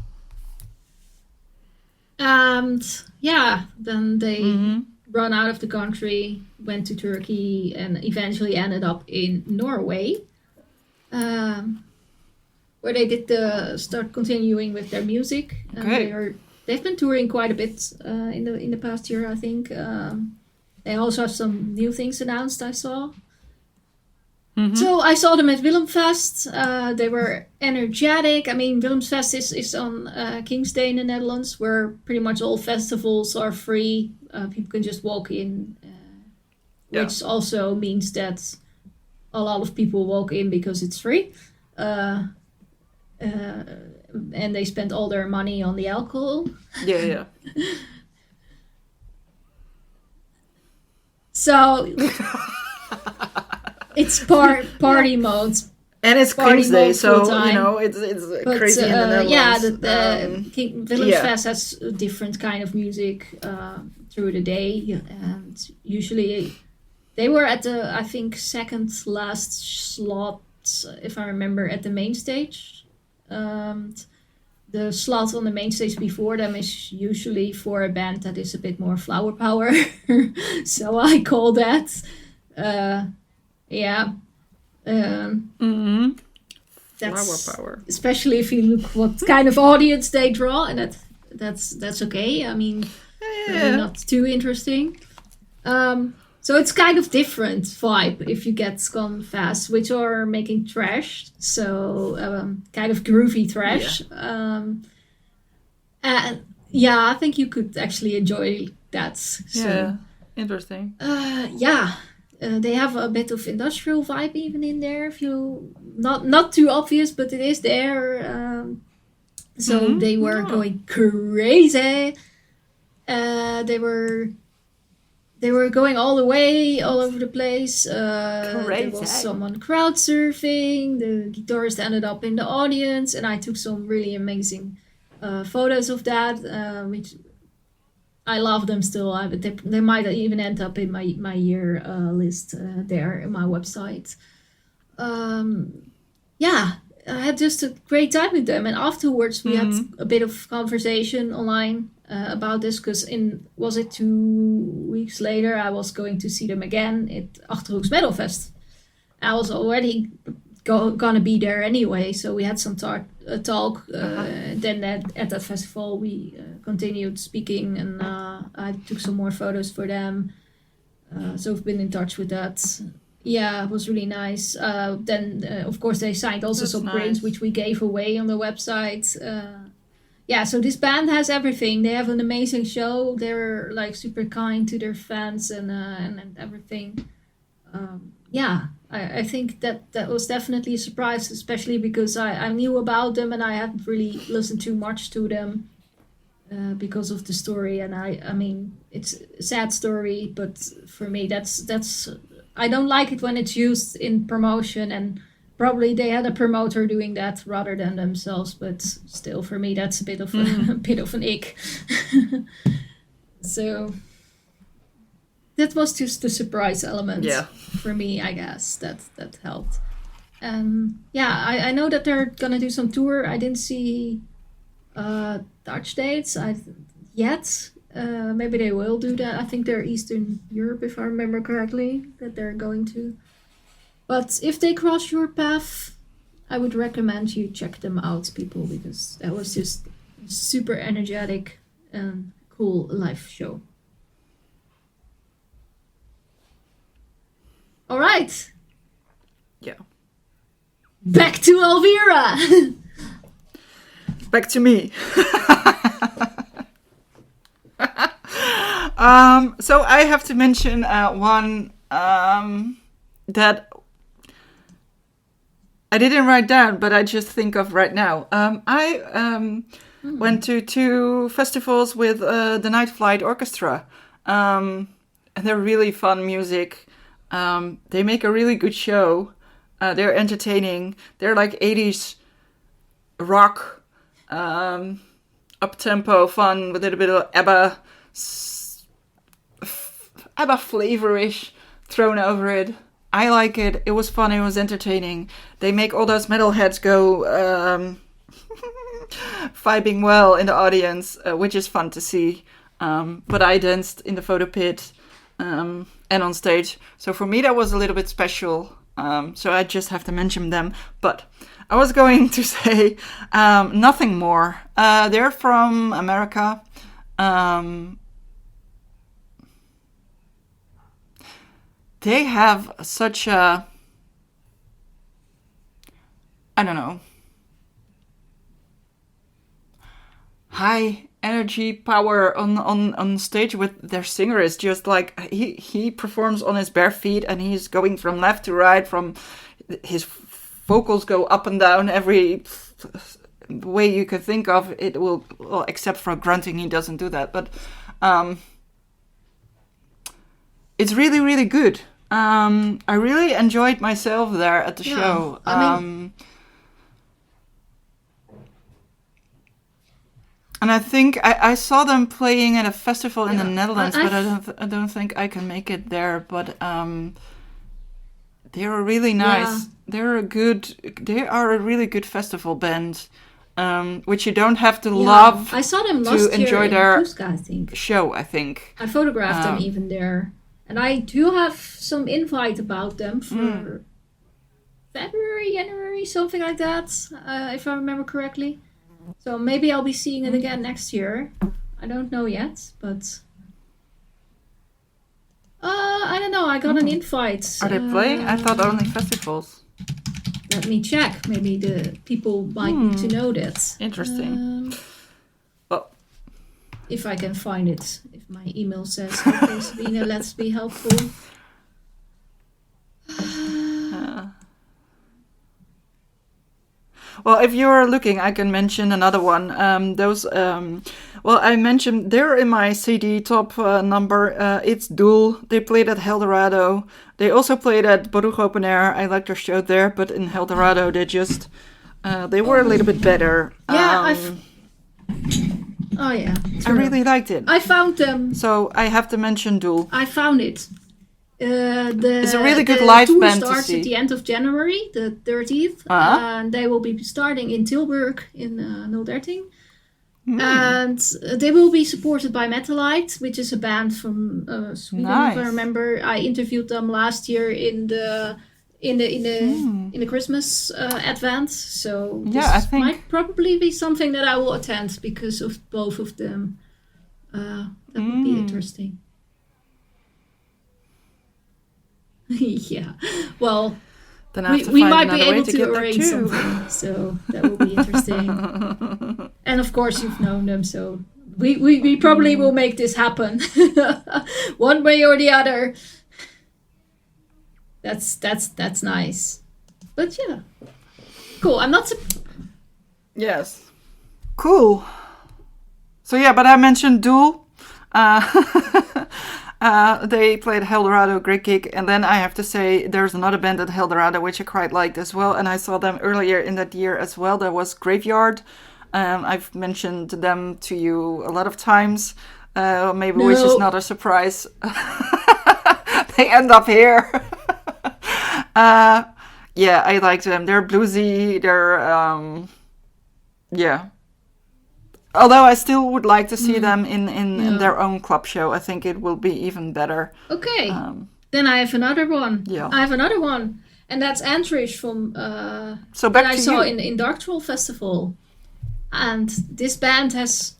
And yeah, then they run out of the country, went to Turkey, and eventually ended up in Norway, where they did start continuing with their music. And they've been touring quite a bit in the past year, I think. They also have some new things announced, I saw. So I saw them at Willemfest. They were energetic. I mean, Willemsfest is on King's Day in the Netherlands, where pretty much all festivals are free. People can just walk in, which also means that a lot of people walk in because it's free. And they spend all their money on the alcohol. Yeah. So it's party mode. And it's Party King's Day, mode so full time. you know it's crazy in the Netherlands. Yeah, the Willemsfest has a different kind of music through the day, and usually they were at the, I think, second last slot, if I remember, at the main stage. The slot on the main stage before them is usually for a band that is a bit more flower power. So I call that. That's, flower power. especially if you look what kind of audience they draw, and that's okay. I mean, not too interesting. So it's kind of different vibe if you get Confess, which are making thrash, so kind of groovy thrash. And I think you could actually enjoy that. So, Interesting. they have a bit of industrial vibe even in there. If you not too obvious, but it is there. So they were going crazy. They were going all the way, all over the place. There was someone crowd surfing. The guitarist ended up in the audience, and I took some really amazing photos of that, which I love them still. They might even end up in my year list there in my website. I had just a great time with them, and afterwards we had a bit of conversation online about this, because was it 2 weeks later I was going to see them again at Achterhoeks Metal Fest. I was already gonna be there anyway, so we had some talk. Then at that festival we continued speaking, and I took some more photos for them. So I've been in touch with that. Yeah, it was really nice. Then of course they signed also some prints, which we gave away on the website. So this band has everything. They have an amazing show. They're like super kind to their fans and everything. I think that was definitely a surprise, especially because I knew about them and I hadn't really listened too much to them because of the story. And I mean, it's a sad story, but for me, that's I don't like it when it's used in promotion and probably they had a promoter doing that rather than themselves, but still, for me, that's a bit of a bit of an ick. So that was just the surprise element for me, I guess. That helped. I know that they're gonna do some tour. I didn't see Dutch dates yet. Maybe they will do that. I think they're Eastern Europe, if I remember correctly, that they're going to. But if they cross your path, I would recommend you check them out, people, because that was just super energetic and cool live show. All right. Yeah. Back to Elvira. Back to me. So I have to mention one that I didn't write down, but I just think of right now. I went to 2 festivals with the Night Flight Orchestra. And they're really fun music. They make a really good show. They're entertaining. They're like 80s rock, up-tempo fun with a little bit of ABBA flavorish thrown over it. I like it. It was fun. It was entertaining. They make all those metalheads go vibing well in the audience, which is fun to see. But I danced in the photo pit and on stage. So for me, that was a little bit special. So I just have to mention them. But I was going to say nothing more. They're from America. They have such a, I don't know, high energy power on stage with their singer. Is just like he performs on his bare feet and he's going from left to right, from his vocals go up and down every way you could think of. It will, well, except for grunting, he doesn't do that, but it's really, really good. I really enjoyed myself there at the show. And I think I saw them playing at a festival in the Netherlands, but I don't think I can make it there. But they are really nice. Yeah. They are a really good festival band, which you don't have to love. I saw them last year to enjoy their Tuska, I think. Show. I think I photographed them even there, and I do have some invite about them for February, January, something like that, if I remember correctly. So maybe I'll be seeing it again next year. I don't know yet, but I don't know. I got an invite. Are they playing? I thought only festivals. Let me check. Maybe the people might need to know that. Interesting. Well, if I can find it, if my email says, "Okay, Sabine, let's be helpful." Well, if you're looking, I can mention another one. I mentioned they're in my CD top number. It's Doel. They played at Eldorado. They also played at Baruch Open Air. I liked their show there, but in Eldorado, they were a little bit better. Yeah, I really liked it. I found them. So I have to mention Doel. I found it. It's a really good live band to see. The tour starts at the end of January, the 30th. And they will be starting in Tilburg in Noorderting. And they will be supported by Metalite, which is a band from Sweden, if I remember. I interviewed them last year in the Christmas advent. So I think might probably be something that I will attend because of both of them. That would be interesting. Yeah, well, then we might be able to arrange something, so that will be interesting. And of course, you've known them, so we probably will make this happen, one way or the other. That's nice, but yeah, cool. I'm not. Yes, cool. So yeah, but I mentioned Doel. They played Eldorado, great gig. And then I have to say, there's another band at Eldorado which I quite liked as well. And I saw them earlier in that year as well. There was Graveyard. I've mentioned them to you a lot of times. Maybe which is not a surprise. They end up here. Yeah, I like them. They're bluesy. They're yeah. Although I still would like to see them in their own club show. I think it will be even better. Okay. Then I have another one. Yeah. I have another one. And that's Antrish from so back that I to saw you. in Dark Troll Festival. And this band has,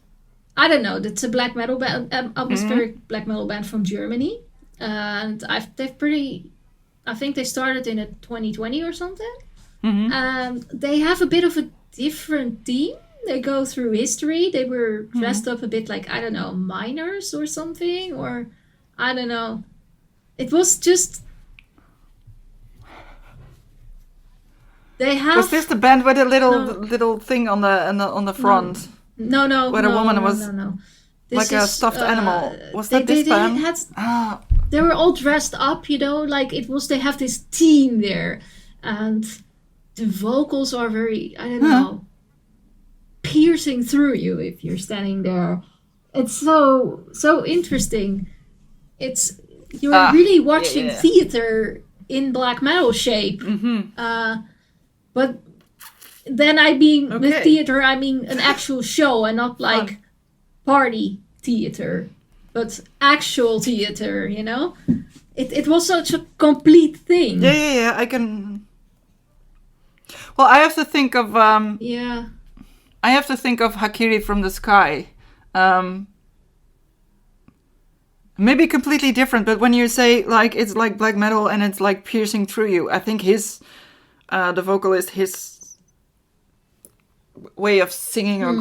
I don't know, it's a black metal band, atmospheric black metal band from Germany. And I think they started in 2020 or something. And they have a bit of a different theme. They go through history. They were dressed up a bit like, I don't know, miners or something. Or, I don't know. It was just... They have... Was this the band with a little thing on the front? No. Where a woman was This like a stuffed animal. Was that they this band? They were all dressed up, like it was. They have this team there, and the vocals are very, I don't know, piercing through you if you're standing there. It's so interesting. You're really watching theater in black metal shape. But then with theater, I mean an actual show and not like party theater, but actual theater, It was such a complete thing. Yeah, I can... Well, I have to think of... I have to think of Hakiri from the Sky. Maybe completely different, but when you say like it's like black metal and it's like piercing through you, I think the vocalist, his way of singing or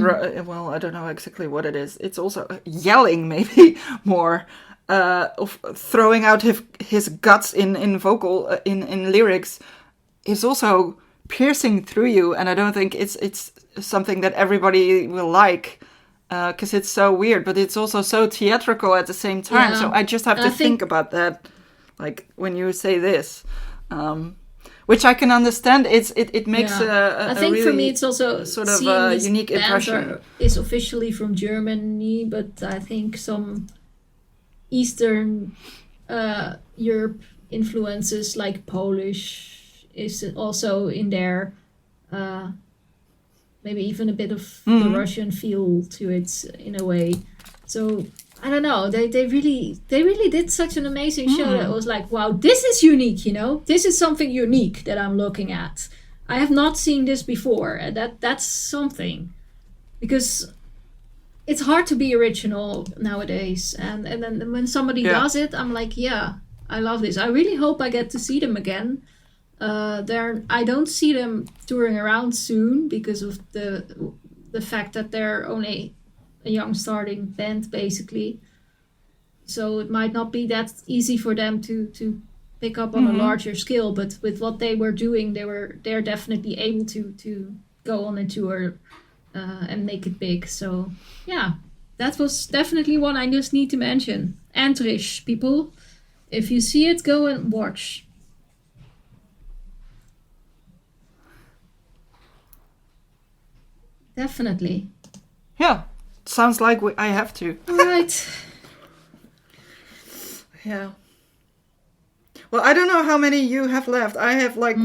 well, I don't know exactly what it is. It's also yelling, maybe more, of throwing out his guts in vocal in lyrics. It's also piercing through you, and I don't think it's something that everybody will like. Because it's so weird, but it's also so theatrical at the same time. So I just have to think about that, like when you say this, which I can understand. It makes I think really for me it's also sort of a unique impression. Is officially from Germany, but I think some Eastern Europe influences like Polish is also in there. Maybe even a bit of the Russian feel to it in a way. So I don't know. They really did such an amazing show that it was like, wow, this is unique. This is something unique that I'm looking at. I have not seen this before. That's something, because it's hard to be original nowadays. And then when somebody does it, I'm like, yeah, I love this. I really hope I get to see them again. I don't see them touring around soon because of the fact that they're only a young starting band basically. So it might not be that easy for them to pick up on a larger scale. But with what they were doing, they're definitely able to go on a tour and make it big. So yeah, that was definitely one I just need to mention. Antrish, people, if you see it, go and watch. Definitely. Yeah, sounds like I have to. All right. Yeah. Well, I don't know how many you have left. I have like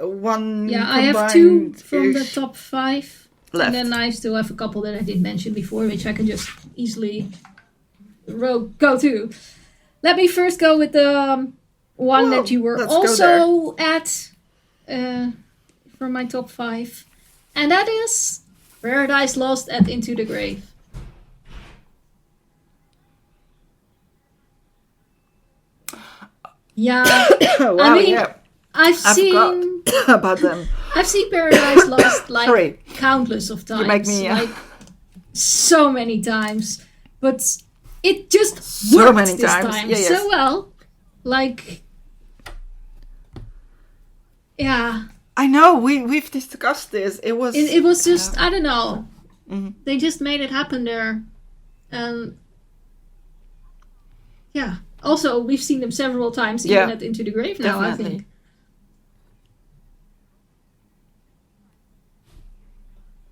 one. Yeah, I have 2 from the combined-ish top 5 left. and then I still have a couple that I didn't mention before, which I can just easily go to. Let me first go with the one that you were also at for my top 5, and that is Paradise Lost at Into the Grave. Yeah, Wow, I mean, yeah. I forgot about them. I've seen Paradise Lost like Sorry. countless of times, You make me, like so many times, but it just So worked many this times. time Yeah, yes. so well. Like, yeah, I know we've discussed this. It was it was just I don't know. They just made it happen there, and yeah, Also, we've seen them several times, even at Into the Grave now, definitely. I think.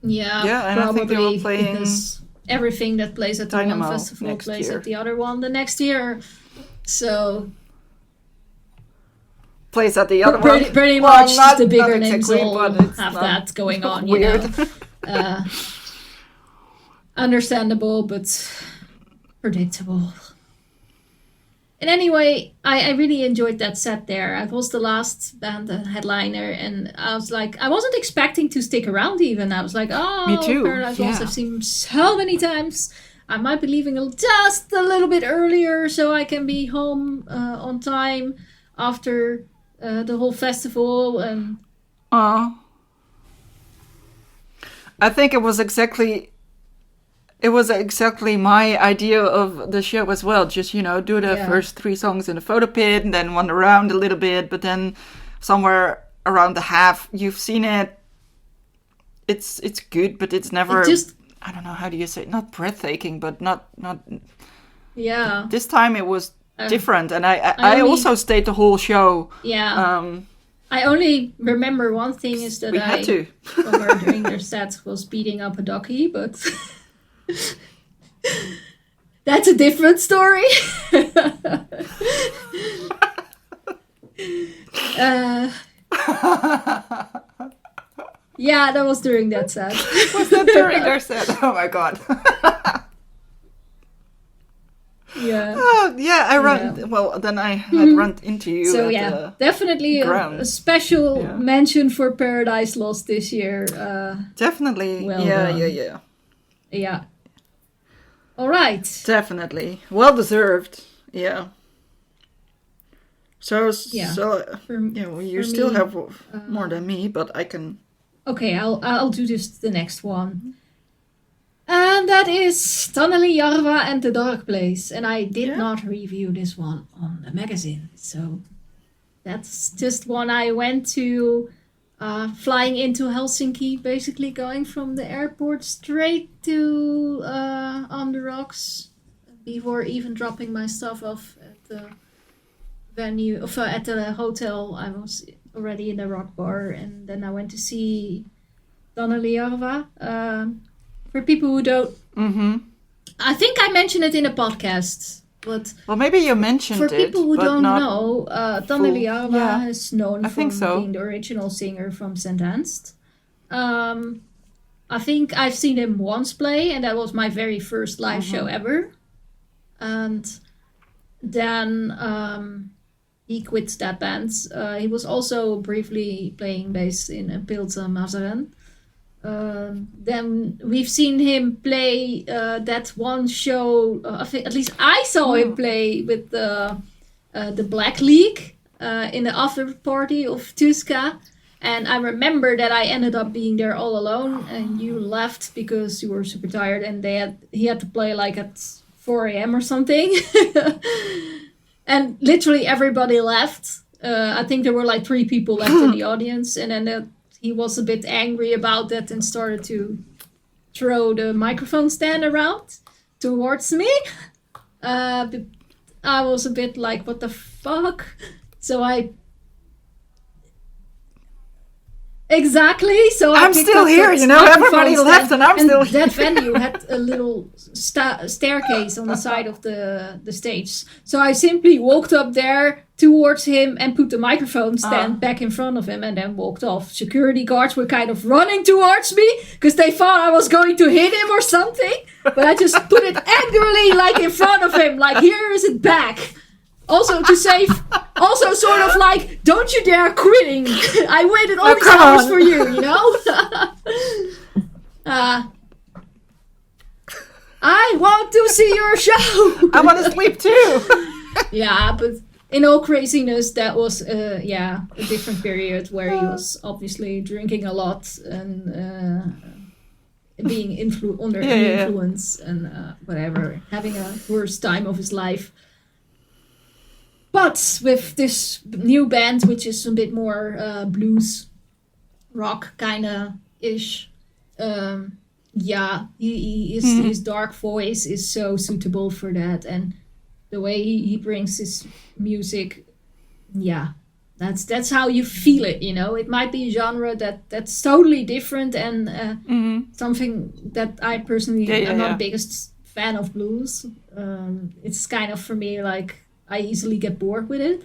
Yeah, and I think they were probably, playing because everything that plays at the Dynamo one festival next plays year. at the other one the next year. So plays at the other one. Pretty Well, much not- the bigger not names exactly, all but it's have not that going on, weird. you know. Understandable, but predictable. And anyway, I really enjoyed that set there. I was the last band headliner, and I was like, I wasn't expecting to stick around even. I was like, oh, Me too, Paradise Lost, yeah. I've seen so many times. I might be leaving just a little bit earlier so I can be home on time after the whole festival. And I think it was exactly my idea of the show as well. Just, do the first 3 songs in the photo pit and then wander around a little bit. But then somewhere around the half, you've seen it. It's good, but it's never... I don't know, how do you say it? Not breathtaking, but not... Yeah. This time it was different. And I also stayed the whole show. Yeah. I only remember one thing is that had to. during their sets was beating up a ducky, but... That's a different story. Yeah, that was during that set. Was that during their set? Oh my god. Yeah. Oh, yeah, I ran... Yeah. Well, then I had run into you. So definitely a special mention for Paradise Lost this year. Definitely. Well yeah. Yeah. All right. Definitely. Well deserved. Yeah. So you still have more than me, but I can... Okay, I'll do the next one. And that is Tanneli Jarva and The Dark Place. And I did not review this one on the magazine. So that's just one I went to flying into Helsinki, basically going from the airport straight to On the Rocks before even dropping my stuff off at the venue, at the hotel. I was already in the rock bar, and then I went to see Tanneli Jarva. For people who don't... Mm-hmm. I think I mentioned it in a podcast, but... Well, maybe you mentioned it, for people who don't know, Tanneli Jarva is known for being the original singer from St. Ernst. I think I've seen him once play, and that was my very first live show ever. And then he quit that band. He was also briefly playing bass in Pilze Mazaren. Then we've seen him play that one show. At least I saw him play with the Black League in the after party of Tuska. And I remember that I ended up being there all alone, and you left because you were super tired, and he had to play like at 4 a.m. or something. And literally everybody left. I think there were like 3 people left in the audience, and then he was a bit angry about that and started to throw the microphone stand around towards me. I was a bit like, what the fuck? So Exactly. So I'm still here, everybody left and I'm still here. That venue had a little staircase on the side of the stage. So I simply walked up there towards him and put the microphone stand back in front of him and then walked off. Security guards were kind of running towards me because they thought I was going to hit him or something. But I just put it angrily like in front of him, like, here is it back. Also sort of like, don't you dare quitting. I waited all these hours for you, I want to see your show. I want to sleep too. Yeah, but in all craziness, that was, a different period where he was obviously drinking a lot and being under influence and whatever, having a worst time of his life. But with this new band, which is a bit more blues, rock kind of ish, his dark voice is so suitable for that. And the way he brings his music, yeah, that's how you feel it. It might be a genre that's totally different and something that I personally am not the biggest fan of blues. It's kind of for me like I easily get bored with it.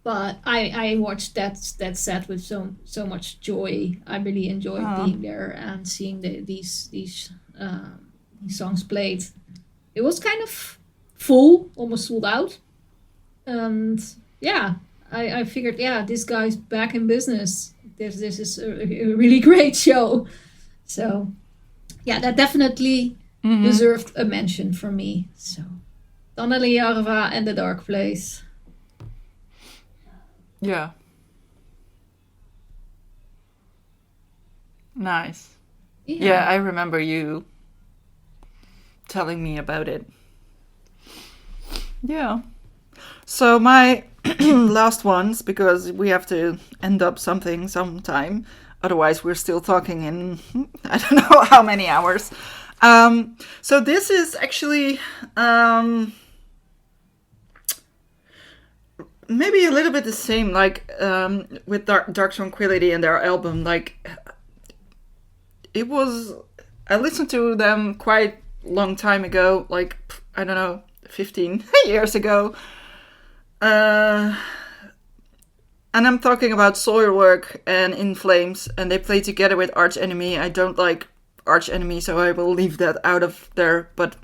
But I watched that set with so much joy. I really enjoyed being there and seeing these songs played. It was kind of full, almost sold out, and yeah, I figured, this guy's back in business. This is a really great show. So yeah, that definitely deserved a mention from me. So Donnelly Jarva and The Dark Place. Yeah. Nice. Yeah, I remember you telling me about it. Yeah. So my last ones, because we have to end up something sometime. Otherwise, we're still talking in I don't know how many hours. So this is actually maybe a little bit the same, like with Dark Tranquillity and their album. Like it was, I listened to them quite a long time ago, like I don't know, 15 years ago. And I'm talking about Soilwork and In Flames, and they play together with Arch Enemy. I don't like Arch Enemy, so I will leave that out of there. But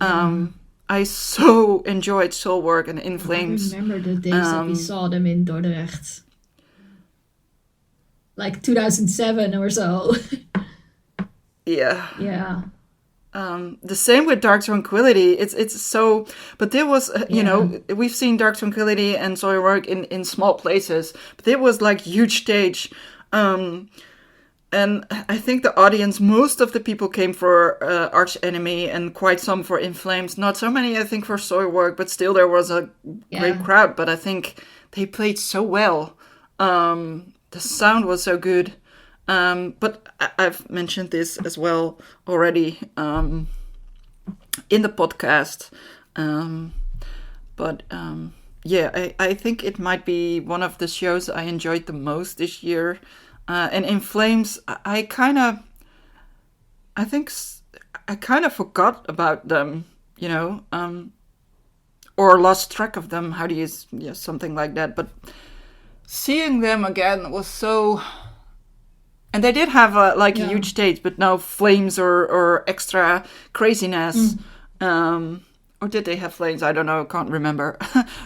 I so enjoyed Soilwork and In Flames. I remember the days that we saw them in Dordrecht. Like 2007 or so. Yeah. Yeah. The same with Dark Tranquillity. It's so, but there was, you know, we've seen Dark Tranquillity and Soilwork in small places, but it was like huge stage. And I think the audience, most of the people came for Arch Enemy and quite some for In Flames. Not so many, I think, for Soilwork, but still there was a great crowd. But I think they played so well. The sound was so good. But I've mentioned this as well already in the podcast. I think it might be one of the shows I enjoyed the most this year. And In Flames, I kind of forgot about them, you know, or lost track of them. How do you, something like that. But seeing them again was so, and they did have a huge stage, but no flames or extra craziness. Or did they have flames? I don't know. Can't remember.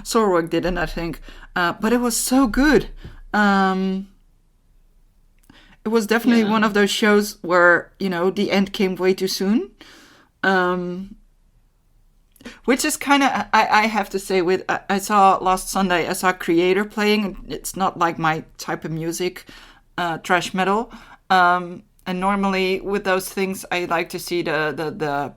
Soilwork didn't, I think. But it was so good. It was definitely one of those shows where, you know, the end came way too soon. Which is kind of, I have to say, I saw last Sunday, I saw Creator playing. It's not like my type of music, thrash metal. And normally with those things, I like to see the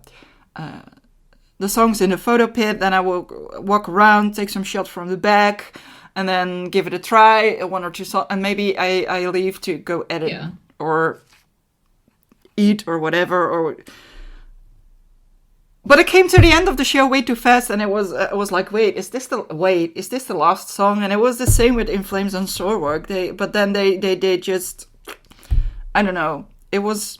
songs in the photo pit. Then I will walk around, take some shots from the back, and then give it a try, one or two songs, and maybe I leave to go edit or eat or whatever. But it came to the end of the show way too fast, and it was like, wait, is this the last song? And it was the same with In Flames and Soilwork. But then they just, I don't know. It was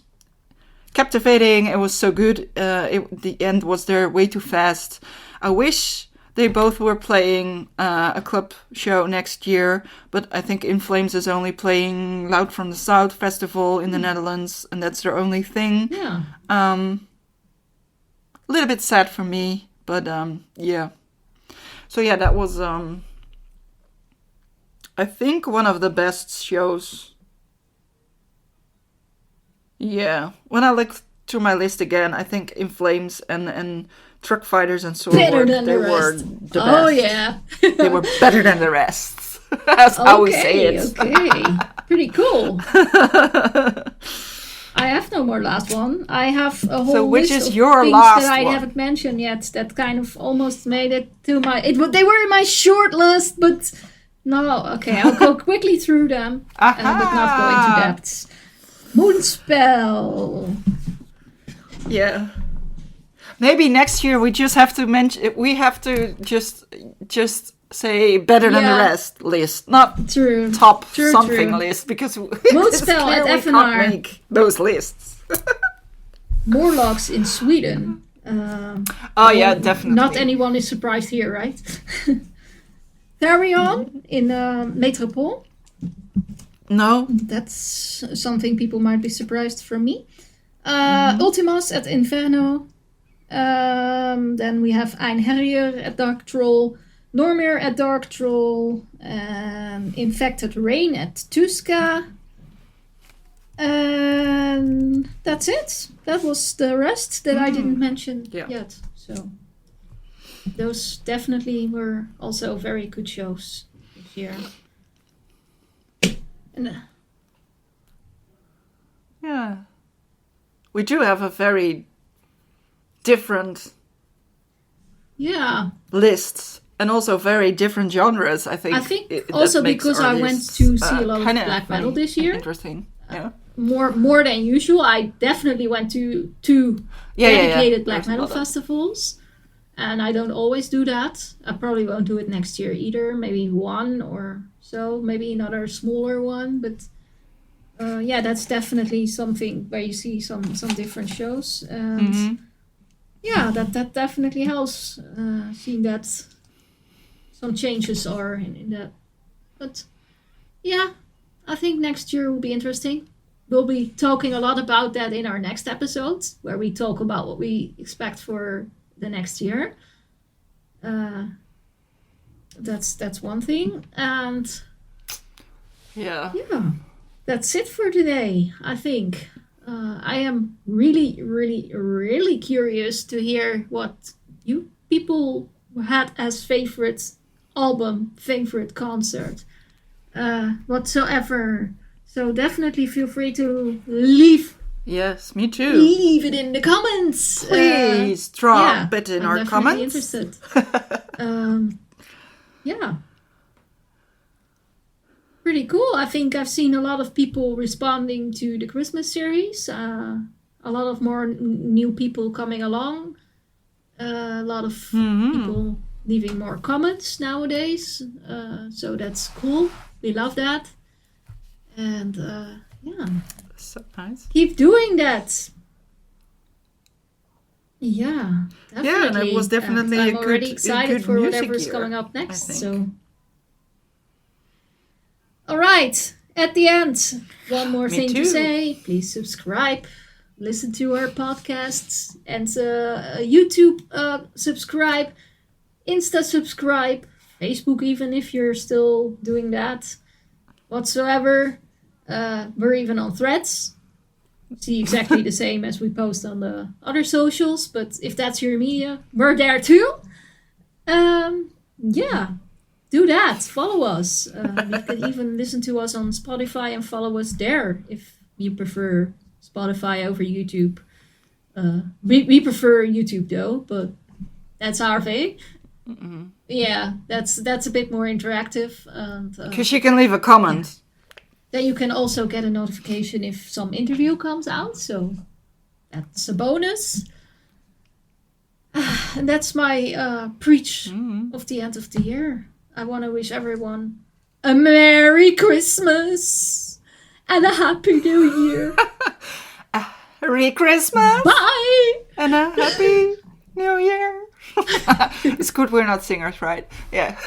captivating. It was so good. The end was there way too fast. I wish they both were playing a club show next year, but I think In Flames is only playing Loud from the South Festival in the Netherlands, and that's their only thing. Yeah. A little bit sad for me, but yeah. So yeah, that was I think one of the best shows. Yeah, when I look through my list again, I think In Flames and Truck Fighters and Soilwork, they were the best. Oh yeah. They were better than the rest. That's how we say it. Okay, pretty cool. I have no more last one. I have a whole list of things that I haven't mentioned yet that kind of almost made it to my... They were in my short list, but no. Okay, I'll go quickly through them, but not go into depth. Moonspell. Yeah. Maybe next year we just have to mention. We have to just say better than the rest list, not top something list, because it's clear we can't make those lists. Morlocks in Sweden. Definitely. Not anyone is surprised here, right? Therion in Metropole. No. That's something people might be surprised from me. Ultimas at Inferno. Then we have Einherjer at Dark Troll. Normir at Dark Troll. Infected Rain at Tuska. And that's it. That was the rest that I didn't mention yet. So those definitely were also very good shows this year. And, we do have a very different lists and also very different genres. I think also because I went to see a lot of black metal this year. Interesting. Yeah. More than usual. I definitely went to two dedicated black metal festivals, and I don't always do that. I probably won't do it next year either. Maybe one or so, maybe another smaller one. But that's definitely something where you see some different shows, and that definitely helps. Seeing that some changes are in that, but I think next year will be interesting. We'll be talking a lot about that in our next episode, where we talk about what we expect for the next year. That's one thing, and that's it for today. I think I am really, really, really curious to hear what you people had as favorite album, favorite concert, whatsoever. So definitely feel free to leave. Yes, me too. Leave it in the comments. Please drop it in our comments. Interested. Pretty cool. I think I've seen a lot of people responding to the Christmas series. A lot of more new people coming along. A lot of people leaving more comments nowadays. So that's cool. We love that. And so nice. Keep doing that. Yeah, definitely. Yeah, and it was definitely I'm already excited for whatever's coming up next. So, all right. At the end, one more thing to say. Please subscribe. Listen to our podcasts and YouTube subscribe, Insta subscribe, Facebook even if you're still doing that. Whatsoever. We're even on Threads. See exactly the same as we post on the other socials, but if that's your media, we're there too. Do that. Follow us. You can even listen to us on Spotify and follow us there if you prefer Spotify over YouTube. We prefer YouTube though, but that's our thing. Mm-mm. Yeah, that's a bit more interactive. Because you can leave a comment. Yeah. Then you can also get a notification if some interview comes out, so that's a bonus. And that's my preach of the end of the year. I want to wish everyone a Merry Christmas and a Happy New Year. Merry Christmas! Bye! And a Happy New Year! It's good we're not singers, right? Yeah.